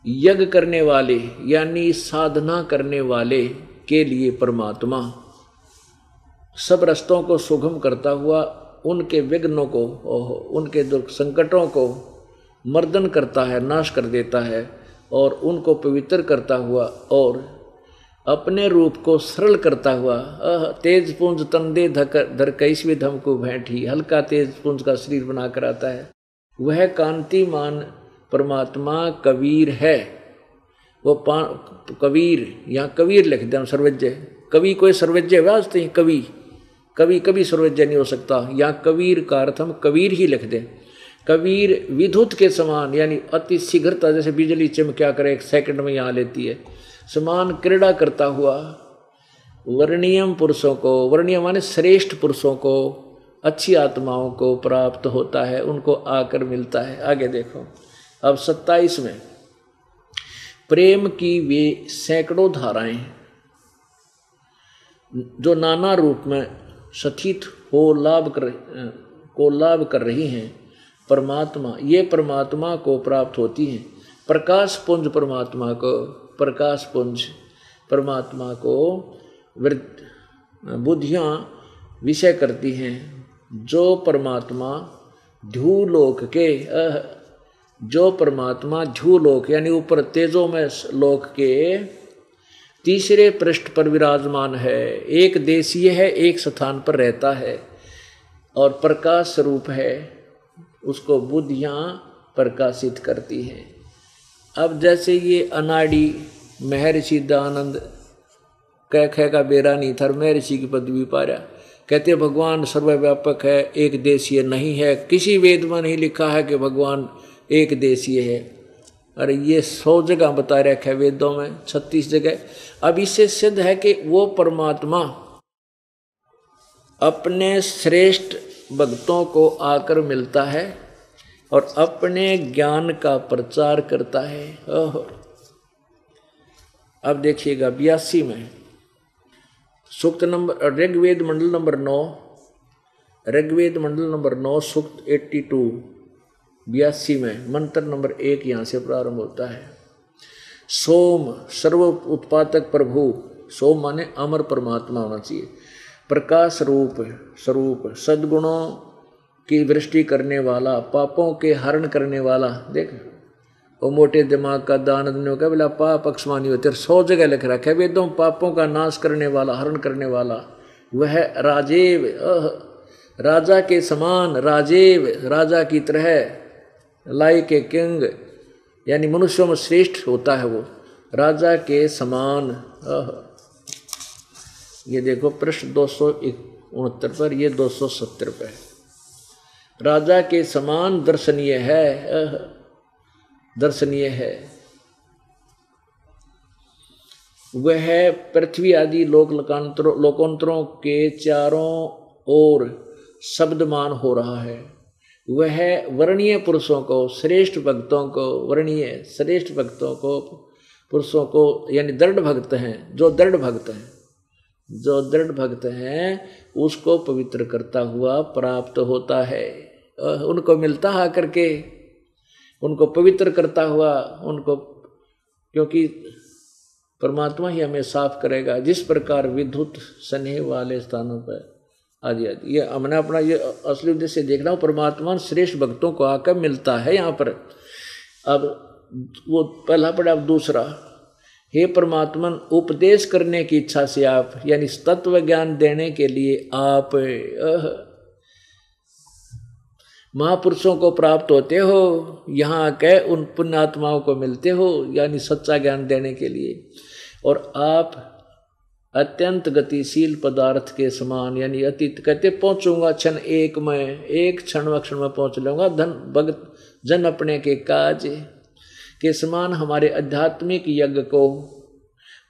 यज्ञ करने वाले यानी साधना करने वाले के लिए परमात्मा सब रास्तों को सुगम करता हुआ उनके विघ्नों को, उनके दुख संकटों को मर्दन करता है, नाश कर देता है और उनको पवित्र करता हुआ और अपने रूप को सरल करता हुआ तेज पुंज तंदे धर कैसवी धम को भेंटी, हल्का तेज पुंज का शरीर बनाकर आता है। वह कांतिमान परमात्मा कबीर है। वो कबीर, यहाँ कबीर लिख दें सर्वज्ञ, कवि कोई सर्वज्ञ वास्ते ही कवि कभी सर्वज्ञ नहीं हो सकता। यहाँ कबीर का अर्थ हम कबीर ही लिख दें। कबीर विद्युत के समान यानी अति शीघ्रता, जैसे बिजली चमक्या करे 1 सेकंड में यहाँ लेती है, समान क्रीड़ा करता हुआ वर्णीयम पुरुषों को, वर्णीय माने श्रेष्ठ पुरुषों को, अच्छी आत्माओं को प्राप्त होता है, उनको आकर मिलता है। आगे देखो अब 27 में, प्रेम की वे सैकड़ों धाराएं जो नाना रूप में सथित हो लाभ कर रही हैं परमात्मा, ये परमात्मा को प्राप्त होती हैं। प्रकाश पुंज परमात्मा को बुद्धियाँ विषय करती हैं। जो परमात्मा ध्यूलोक यानी ऊपर तेजों में लोक के तीसरे पृष्ठ पर विराजमान है, एक देशीय है, एक स्थान पर रहता है और प्रकाश स्वरूप है, उसको बुद्धियाँ प्रकाशित करती हैं। अब जैसे ये अनाड़ी महर्षि दयानंद कह का बेरा नहीं था, महर्षि की पदवी पाया, कहते भगवान सर्वव्यापक है, एक देशीय नहीं है, किसी वेद में नहीं लिखा है कि भगवान एक देशीय है। अरे ये 100 जगह बता रखा है वेदों में, 36 जगह। अब इससे सिद्ध है कि वो परमात्मा अपने श्रेष्ठ भक्तों को आकर मिलता है और अपने ज्ञान का प्रचार करता है। अब देखिएगा 82 में सूक्त नंबर ऋग्वेद मंडल नंबर 9 सूक्त 82 82 में मंत्र नंबर 1 यहाँ से प्रारंभ होता है। सोम सर्व उत्पादक प्रभु, सोम माने अमर परमात्मा होना चाहिए, प्रकाश स्वरूप सद्गुणों की वृष्टि करने वाला, पापों के हरण करने वाला। देख वो मोटे दिमाग का दानंद ने कहा बोला पाप अक्षमानी होते, 100 जगह लिख रखा है वेदों, पापों का नाश करने वाला, हरण करने वाला। वह राजेव राजा के समान, राजेव राजा की तरह, लाइक ए किंग यानी मनुष्यों में श्रेष्ठ होता है वो, राजा के समान। ये देखो पृष्ठ 269 पर, ये 270 पे, राजा के समान दर्शनीय है। वह पृथ्वी आदि लोकांतरों के चारों ओर शब्दमान हो रहा है। वह वर्णीय पुरुषों को, श्रेष्ठ भक्तों को, वर्णीय श्रेष्ठ भक्तों को, पुरुषों को यानी दृढ़ भक्त हैं, जो दृढ़ भक्त हैं उसको पवित्र करता हुआ प्राप्त होता है। उनको मिलता है करके, उनको पवित्र करता हुआ, उनको, क्योंकि परमात्मा ही हमें साफ करेगा। जिस प्रकार विद्युत स्नेह वाले स्थानों पर आदि ये हमने अपना ये असली उद्देश्य देखना हो, परमात्मा श्रेष्ठ भक्तों को आकर मिलता है यहाँ पर। अब वो पहला पड़ा, अब दूसरा, हे परमात्मा उपदेश करने की इच्छा से आप यानी तत्व ज्ञान देने के लिए आप महापुरुषों को प्राप्त होते हो, यहाँ के उन पुण्यात्माओं को मिलते हो यानी सच्चा ज्ञान देने के लिए। और आप अत्यंत गतिशील पदार्थ के समान यानी अतीत, कहते पहुँचूंगा क्षण एक में, एक क्षण में पहुँच लूँगा, धन भगत जन अपने के काज के समान हमारे आध्यात्मिक यज्ञ को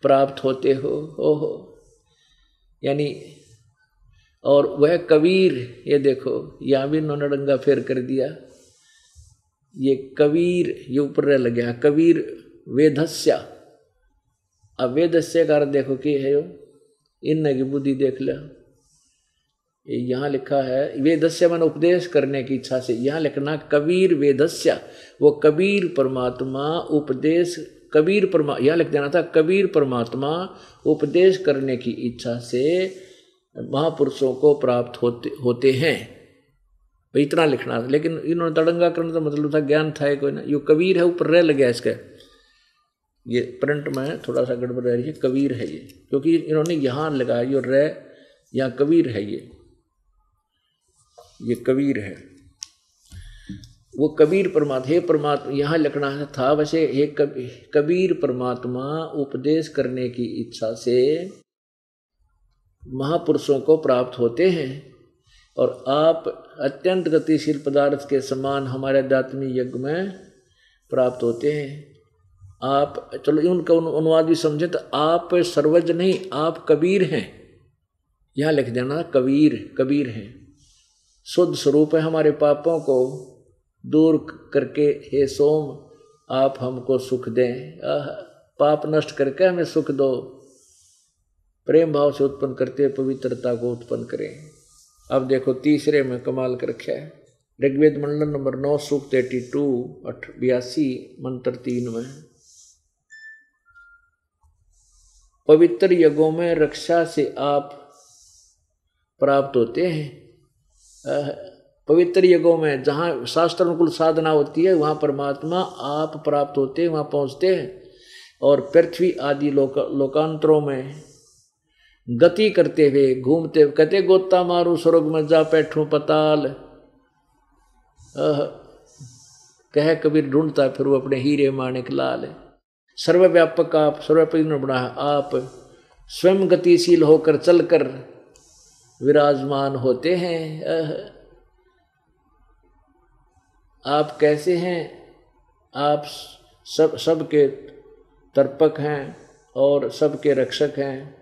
प्राप्त होते हो। ओहो यानी, और वह कबीर, ये देखो यहाँ भी उन्होंने डंगा फेर कर दिया, ये कबीर, ये ऊपर लग गया कबीर वेधस्या, अब वेदस्य का देखो कि है यो इन की बुद्धि देख लो। यहाँ लिखा है वेदस्य मन उपदेश करने की इच्छा से, यहाँ लिखना कबीर वेदस्य, वो कबीर परमात्मा उपदेश, कबीर परमा, यहाँ लिख देना था कबीर परमात्मा उपदेश करने की इच्छा से महापुरुषों को प्राप्त होते हैं। इतना लिखना था, लेकिन इन्होंने तड़ंगा करने का मतलब था ज्ञान था कोई ना, यो कबीर है ऊपर रह लग गया इसका, ये प्रिंट में थोड़ा सा गड़बड़ रह रही है, कबीर है ये, क्योंकि इन्होंने यहाँ लगाया यो रह, यहाँ कबीर है ये कबीर है, वो कबीर परमात्मा, हे परमात्मा यहाँ लिखना था वैसे, हे कबीर परमात्मा उपदेश करने की इच्छा से महापुरुषों को प्राप्त होते हैं और आप अत्यंत गतिशील पदार्थ के समान हमारे आध्यात्मिक यज्ञ में प्राप्त होते हैं। आप, चलो उनका अनुवाद भी समझे तो आप सर्वज्ञ नहीं, आप कबीर हैं, यहाँ लिख देना कबीर हैं, शुद्ध स्वरूप है, हमारे पापों को दूर करके हे सोम आप हमको सुख दें, पाप नष्ट करके हमें सुख दो, प्रेम भाव से उत्पन्न करते पवित्रता को उत्पन्न करें। अब देखो तीसरे में कमाल कर रखा है, ऋग्वेद मंडल नंबर 9 सूक्त 82 मंत्र 3 में, पवित्र यज्ञों में रक्षा से आप प्राप्त होते हैं। पवित्र यज्ञों में जहाँ शास्त्र अनुकूल साधना होती है वहाँ परमात्मा आप प्राप्त होते हैं, वहाँ पहुँचते हैं। और पृथ्वी आदि लोकांतरों में गति करते हुए घूमते, कहते गोता मारू स्वर्ग में जा बैठूं पताल, कह कबीर ढूंढता फिर वो अपने हीरे माणिक लाल। सर्वव्यापक आप, सर्वव्यापक बना आप स्वयं गतिशील होकर चलकर विराजमान होते हैं। आप कैसे हैं? आप सबके तर्पक हैं और सबके रक्षक हैं,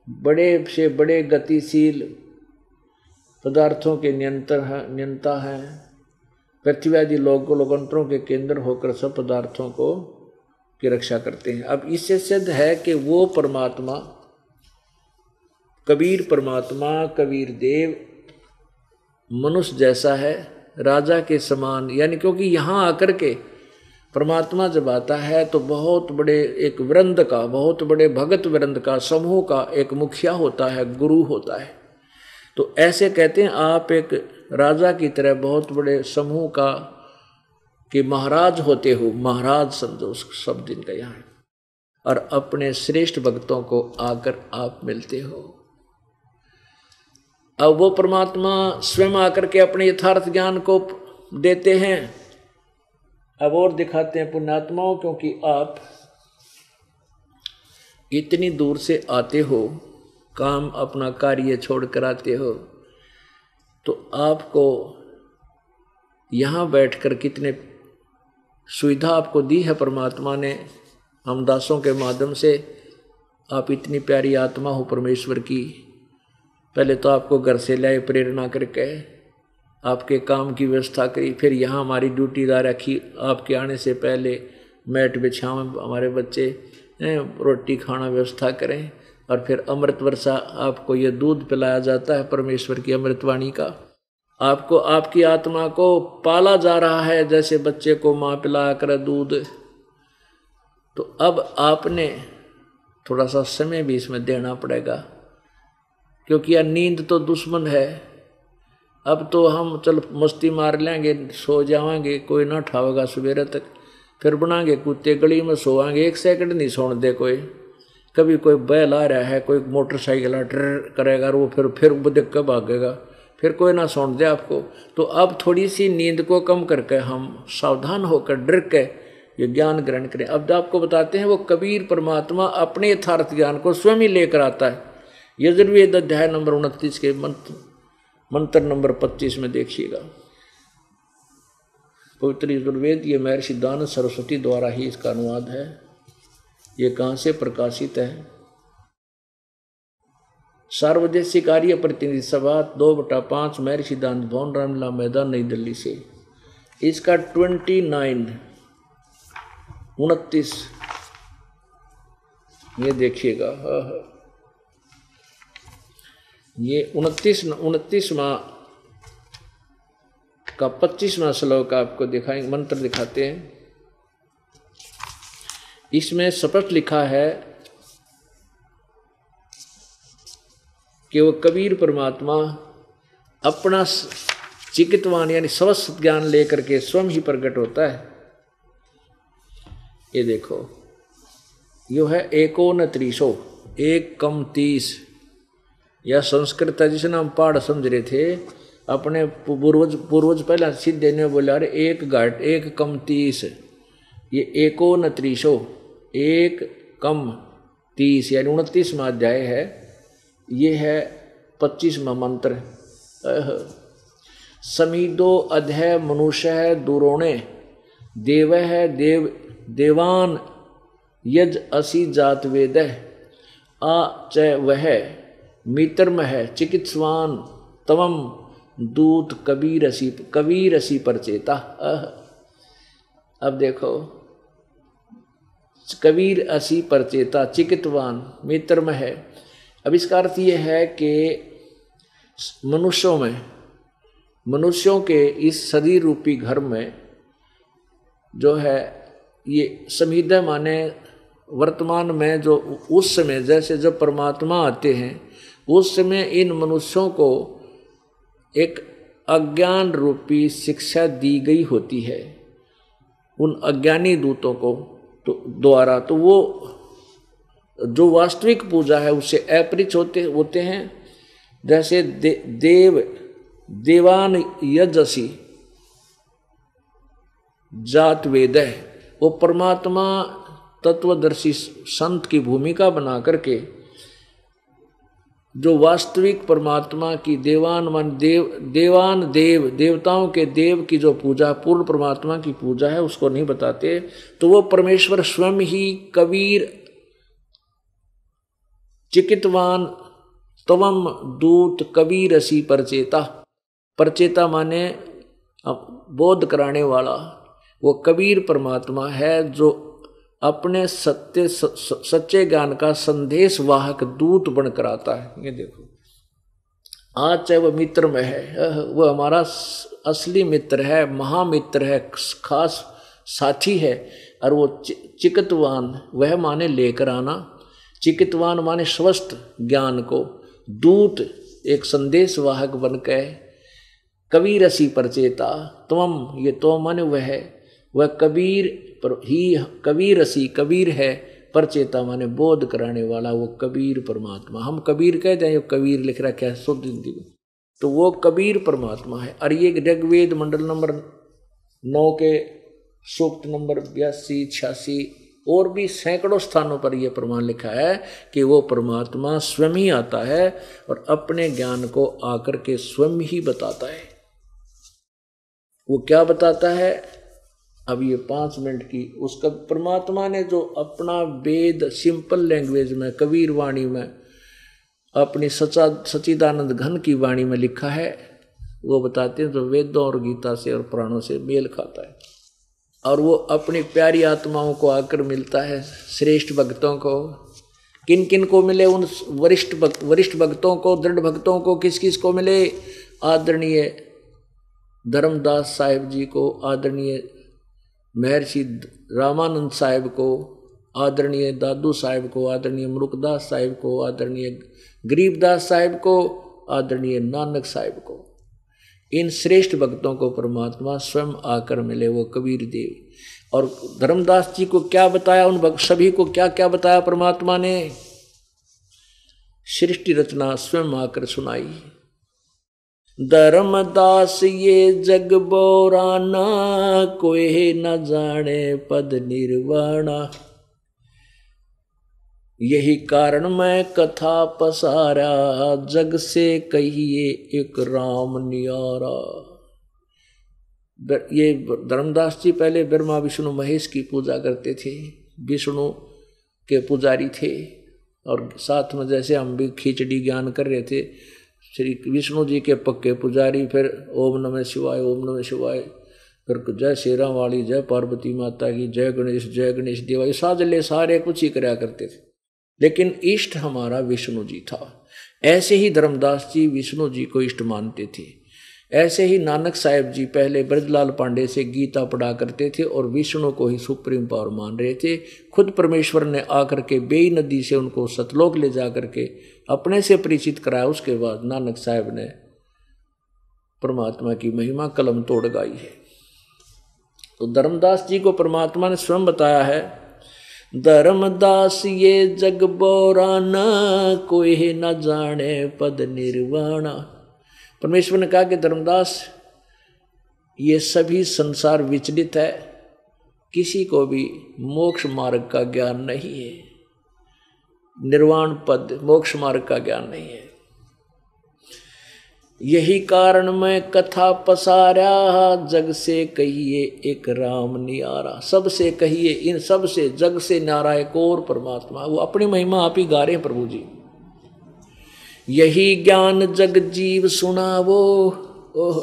बड़े से बड़े गतिशील पदार्थों के नियंता हैं, पृथ्वी आदि लोकांतरों के केंद्र होकर सब पदार्थों को की रक्षा करते हैं। अब इससे सिद्ध है कि वो परमात्मा कबीर परमात्मा कबीर देव मनुष्य जैसा है, राजा के समान, यानी क्योंकि यहाँ आकर के परमात्मा जब आता है तो बहुत बड़े एक वृंद का, बहुत बड़े भगत वृंद का, समूह का एक मुखिया होता है, गुरु होता है। तो ऐसे कहते हैं आप एक राजा की तरह बहुत बड़े समूह का कि महाराज होते हो, महाराज समझो उस शब्द इनका यहाँ, और अपने श्रेष्ठ भक्तों को आकर आप मिलते हो। अब वो परमात्मा स्वयं आकर के अपने यथार्थ ज्ञान को देते हैं। अब और दिखाते हैं पुण्यात्माओं, क्योंकि आप इतनी दूर से आते हो, काम अपना कार्य छोड़ कर आते हो, तो आपको यहाँ बैठकर कितने सुविधा आपको दी है परमात्मा ने हम दासों के माध्यम से। आप इतनी प्यारी आत्मा हो परमेश्वर की, पहले तो आपको घर से लाए प्रेरणा करके, आपके काम की व्यवस्था करी, फिर यहाँ हमारी ड्यूटीदार रखी, आपके आने से पहले मैट बिछाएं, हमारे बच्चे रोटी खाना व्यवस्था करें, और फिर अमृत वर्षा आपको ये दूध पिलाया जाता है परमेश्वर की अमृतवाणी का। आपको आपकी आत्मा को पाला जा रहा है जैसे बच्चे को माँ पिलाया कर दूध। तो अब आपने थोड़ा सा समय भी इसमें देना पड़ेगा, क्योंकि यह नींद तो दुश्मन है। अब तो हम चल मस्ती मार लेंगे, सो जाएंगे, कोई ना उठावेगा सवेरे तक, फिर बनाएंगे कुत्ते गली में सोएंगे, 1 सेकंड नहीं सोने दे कोई। कभी कोई बैल आ रहा है, कोई मोटरसाइकिल ट्र करेगा, और वो फिर देख कर भागेगा, फिर कोई ना सोने दे आपको। तो अब थोड़ी सी नींद को कम करके हम सावधान होकर डर के ये ज्ञान ग्रहण करें। अब आपको बताते हैं वो कबीर परमात्मा अपने यथार्थ ज्ञान को स्वयं ही लेकर आता है। यजुर्वेद अध्याय नंबर 29 के मंत्र नंबर 25 में देखिएगा। पवित्र यजुर्वेद, ये महर्षि दानव सरस्वती द्वारा ही इसका अनुवाद है। ये कहाँ से प्रकाशित है? सार्वदेशिक कार्य प्रतिनिधि सभा 2/5 महर्षि दानव भवन, रामलीला मैदान, नई दिल्ली से। इसका 29 ये देखिएगा, ये 29वां का 25वां श्लोक आपको दिखाएंगे, मंत्र दिखाते हैं। इसमें स्पष्ट लिखा है कि वो कबीर परमात्मा अपना चिकित्वान यानी स्वस्थ ज्ञान लेकर के स्वयं ही प्रकट होता है। ये देखो, यो है 29, 1 कम 30। यह संस्कृत है जिसे हम पाठ समझ रहे थे। अपने पूर्वज पहला सीधे ने बोला, अरे 1 घट 1 कम 30, ये 29, 1 कम 30 यानी 29वां अध्याय है। ये है 25वां मंत्र। समीदो अध्याय मनुष्य है दुरोणे, देव है देवान यज असी जात वेद आ च वह मित्रम है चिकित्सवान तवम दूत कबीर असी परचेता। अब देखो, कबीर असी परचेता, चिकित्वान, मित्रम है। अब इसका अर्थ ये है कि मनुष्यों के इस शरीर रूपी घर में जो है ये समीधा माने वर्तमान में जो उस समय जैसे जब परमात्मा आते हैं उस समय इन मनुष्यों को एक अज्ञान रूपी शिक्षा दी गई होती है उन अज्ञानी दूतों को द्वारा। तो वो जो वास्तविक पूजा है उससे अपरिचित होते हैं। जैसे देवान यजसी जात वेद है, वो परमात्मा तत्वदर्शी संत की भूमिका बना करके जो वास्तविक परमात्मा की देवताओं के देव की जो पूजा, पूर्ण परमात्मा की पूजा है उसको नहीं बताते। तो वो परमेश्वर स्वयं ही कबीर चिकित्वान तवम दूत कबीर असी परचेता, परचेता माने बोध कराने वाला, वो कबीर परमात्मा है जो अपने सच्चे ज्ञान का संदेश वाहक दूत बनकर आता है। ये देखो, आज चाहे वह मित्र में है, वो हमारा असली मित्र है, महामित्र है, खास साथी है। और वो चिकित्वान वह माने लेकर आना, चिकित्वान माने स्वस्थ ज्ञान को, दूत एक संदेश वाहक बनकर, कबीर असी परचेता तवम, ये तो माने वह कबीर ही कबीर असी कबीर है, परचेता माने बोध कराने वाला, वो कबीर परमात्मा। हम कबीर कहते हैं, कबीर लिख रखा है शुद्ध हिंदी में, तो वो कबीर परमात्मा है। और ये ऋग्वेद मंडल नंबर 9 के सूक्त नंबर 82, 86 और भी सैकड़ों स्थानों पर यह प्रमाण लिखा है कि वो परमात्मा स्वयं ही आता है और अपने ज्ञान को आकर के स्वयं ही बताता है। वो क्या बताता है? अब ये 5 मिनट की उसका परमात्मा ने जो अपना वेद सिंपल लैंग्वेज में कबीर वाणी में अपनी सच्चिदानंद घन की वाणी में लिखा है वो बताते हैं, जो वेदों और गीता से और पुराणों से मेल खाता है। और वो अपनी प्यारी आत्माओं को आकर मिलता है, श्रेष्ठ भक्तों को। किन किन को मिले? उन वरिष्ठ भक्तों को, दृढ़ भक्तों को। किस किस को मिले? आदरणीय धर्मदास साहिब जी को, आदरणीय महर्षि रामानंद साहिब को, आदरणीय दादू साहिब को, आदरणीय मुरुकदास साहिब को, आदरणीय गरीबदास साहिब को, आदरणीय नानक साहिब को। इन श्रेष्ठ भक्तों को परमात्मा स्वयं आकर मिले, वो कबीर देव। और धर्मदास जी को क्या बताया? उन सभी को क्या क्या बताया परमात्मा ने? सृष्टि रचना स्वयं आकर सुनाई। धर्मदास ये जग बोराना, कोई न जाने पद निर्वाणा। यही कारण मैं कथा पसारा, जग से कहिए एक राम नियारा। ये धर्मदास जी पहले ब्रह्मा विष्णु महेश की पूजा करते थे, विष्णु के पुजारी थे। और साथ में जैसे हम भी खिचड़ी ज्ञान कर रहे थे, श्री विष्णु जी के पक्के पुजारी, फिर ओम नमः शिवाय, ओम नमः शिवाय, फिर जय शेरा वाली, जय पार्वती माता की, जय गणेश देवा, ये साजले सारे कुछ ही कराया करते थे। लेकिन इष्ट हमारा विष्णु जी था। ऐसे ही धर्मदास जी विष्णु जी को इष्ट मानते थे। ऐसे ही नानक साहिब जी पहले ब्रजलाल पांडे से गीता पढ़ा करते थे और विष्णु को ही सुप्रीम पावर मान रहे थे। खुद परमेश्वर ने आकर के बेई नदी से उनको सतलोक ले जा करके अपने से परिचित कराया। उसके बाद नानक साहिब ने परमात्मा की महिमा कलम तोड़ गाई है। तो धर्मदास जी को परमात्मा ने स्वयं बताया है, धर्मदास ये जग बोराना, कोई न जाने पद निर्वाणा। परमेश्वर ने कहा कि धर्मदास ये सभी संसार विचलित है, किसी को भी मोक्ष मार्ग का ज्ञान नहीं है, निर्वाण पद मोक्ष मार्ग का ज्ञान नहीं है। यही कारण मैं कथा पसारा, जग से कहिए एक राम नियारा। सबसे कहिए, इन सब से, जग से न्यारा एक और परमात्मा। वो अपनी महिमा आप ही गा रहे हैं प्रभु जी। यही ज्ञान जग जीव सुनावो। ओह,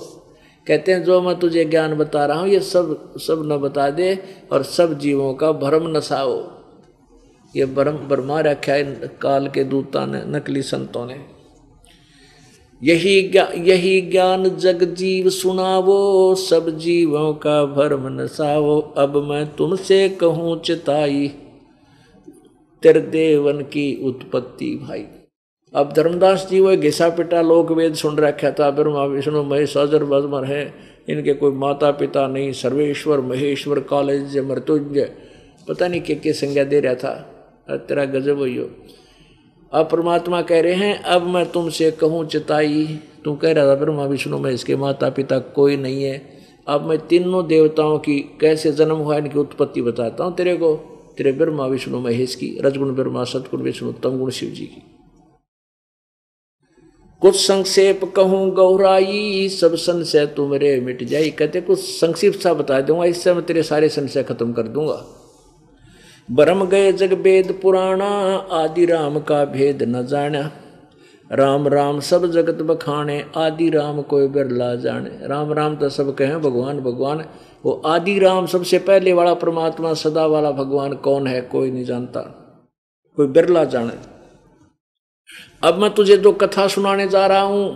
कहते हैं जो मैं तुझे ज्ञान बता रहा हूं ये सब न बता दे और सब जीवों का भ्रम नसाओ। ये भरमा रखा है काल के दूता ने, नकली संतों ने। यही ज्ञान जग जीव सुनावो, सब जीवों का भ्रम नसावो। अब मैं तुमसे कहूँ चिताई, तेरे देवन की उत्पत्ति भाई। अब धर्मदास जी वो घिसा पिटा लोक वेद सुन रखा था, ब्रह्मा विष्णु महेश अजर बजमर है, इनके कोई माता पिता नहीं, सर्वेश्वर महेश्वर कालज मृत्युंजय, पता नहीं क्या संज्ञा दे रहा था। तेरा गजब हुई हो। अब परमात्मा कह रहे हैं अब मैं तुमसे कहूँ चिताई। तुम कह रहा था ब्रह्मा विष्णु में इसके माता पिता कोई नहीं है, अब मैं तीनों देवताओं की कैसे जन्म हुआ इनकी उत्पत्ति बताता हूँ तेरे को, तेरे ब्रह्मा विष्णु महेश की, रजगुण ब्रह्मा सतगुण विष्णु तमगुण शिव जी की। कुछ संक्षेप कहूँ गौराई, सब संशय तुम्हारे मिट जाई। कहते कुछ संक्षिप्त सा बता दूंगा, इससे मैं तेरे सारे संशय खत्म कर दूंगा। भरम गए जग वेद पुराना, आदि राम का भेद न जाना। राम राम सब जगत बखाने, आदि राम कोई बिरला जाने। राम राम तो सब कहें, भगवान भगवान, वो आदि राम सबसे पहले वाला परमात्मा सदा वाला भगवान कौन है कोई नहीं जानता, कोई बिरला जाने। अब मैं तुझे जो कथा सुनाने जा रहा हूं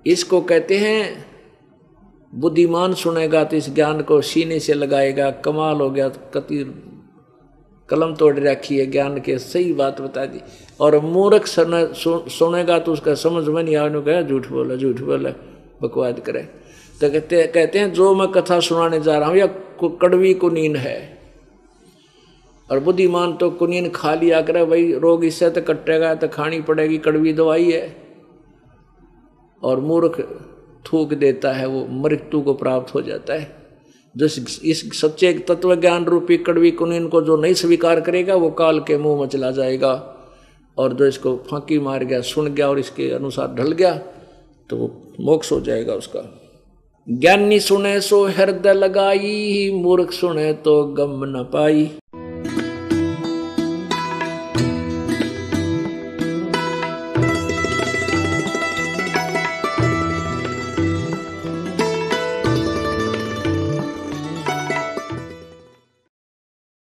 इसको कहते हैं बुद्धिमान सुनेगा तो इस ज्ञान को सीने से लगाएगा। कमाल हो गया, कति कलम तोड़ रखी है ज्ञान के, सही बात बता दी। और मूर्ख सुनेगा तो उसका समझ में नहीं आने गया, झूठ बोला बकवाद करे। तो कहते हैं जो मैं कथा सुनाने जा रहा हूँ या कड़वी कुनीन है, और बुद्धिमान तो कुनीन खा लिया करे, भाई रोग इससे तो कटेगा तो खानी पड़ेगी, कड़वी दवाई है। और मूर्ख थूक देता है, वो मृत्यु को प्राप्त हो जाता है। जो इस सच्चे तत्व ज्ञान रूपी कड़वी कुनीन को जो नहीं स्वीकार करेगा वो काल के मुंह में चला जाएगा। और जो इसको फांकी मार गया, सुन गया और इसके अनुसार ढल गया तो वो मोक्ष हो जाएगा उसका। ज्ञानी सुने सो हृदय लगाई, मूर्ख सुने तो गम न पाई।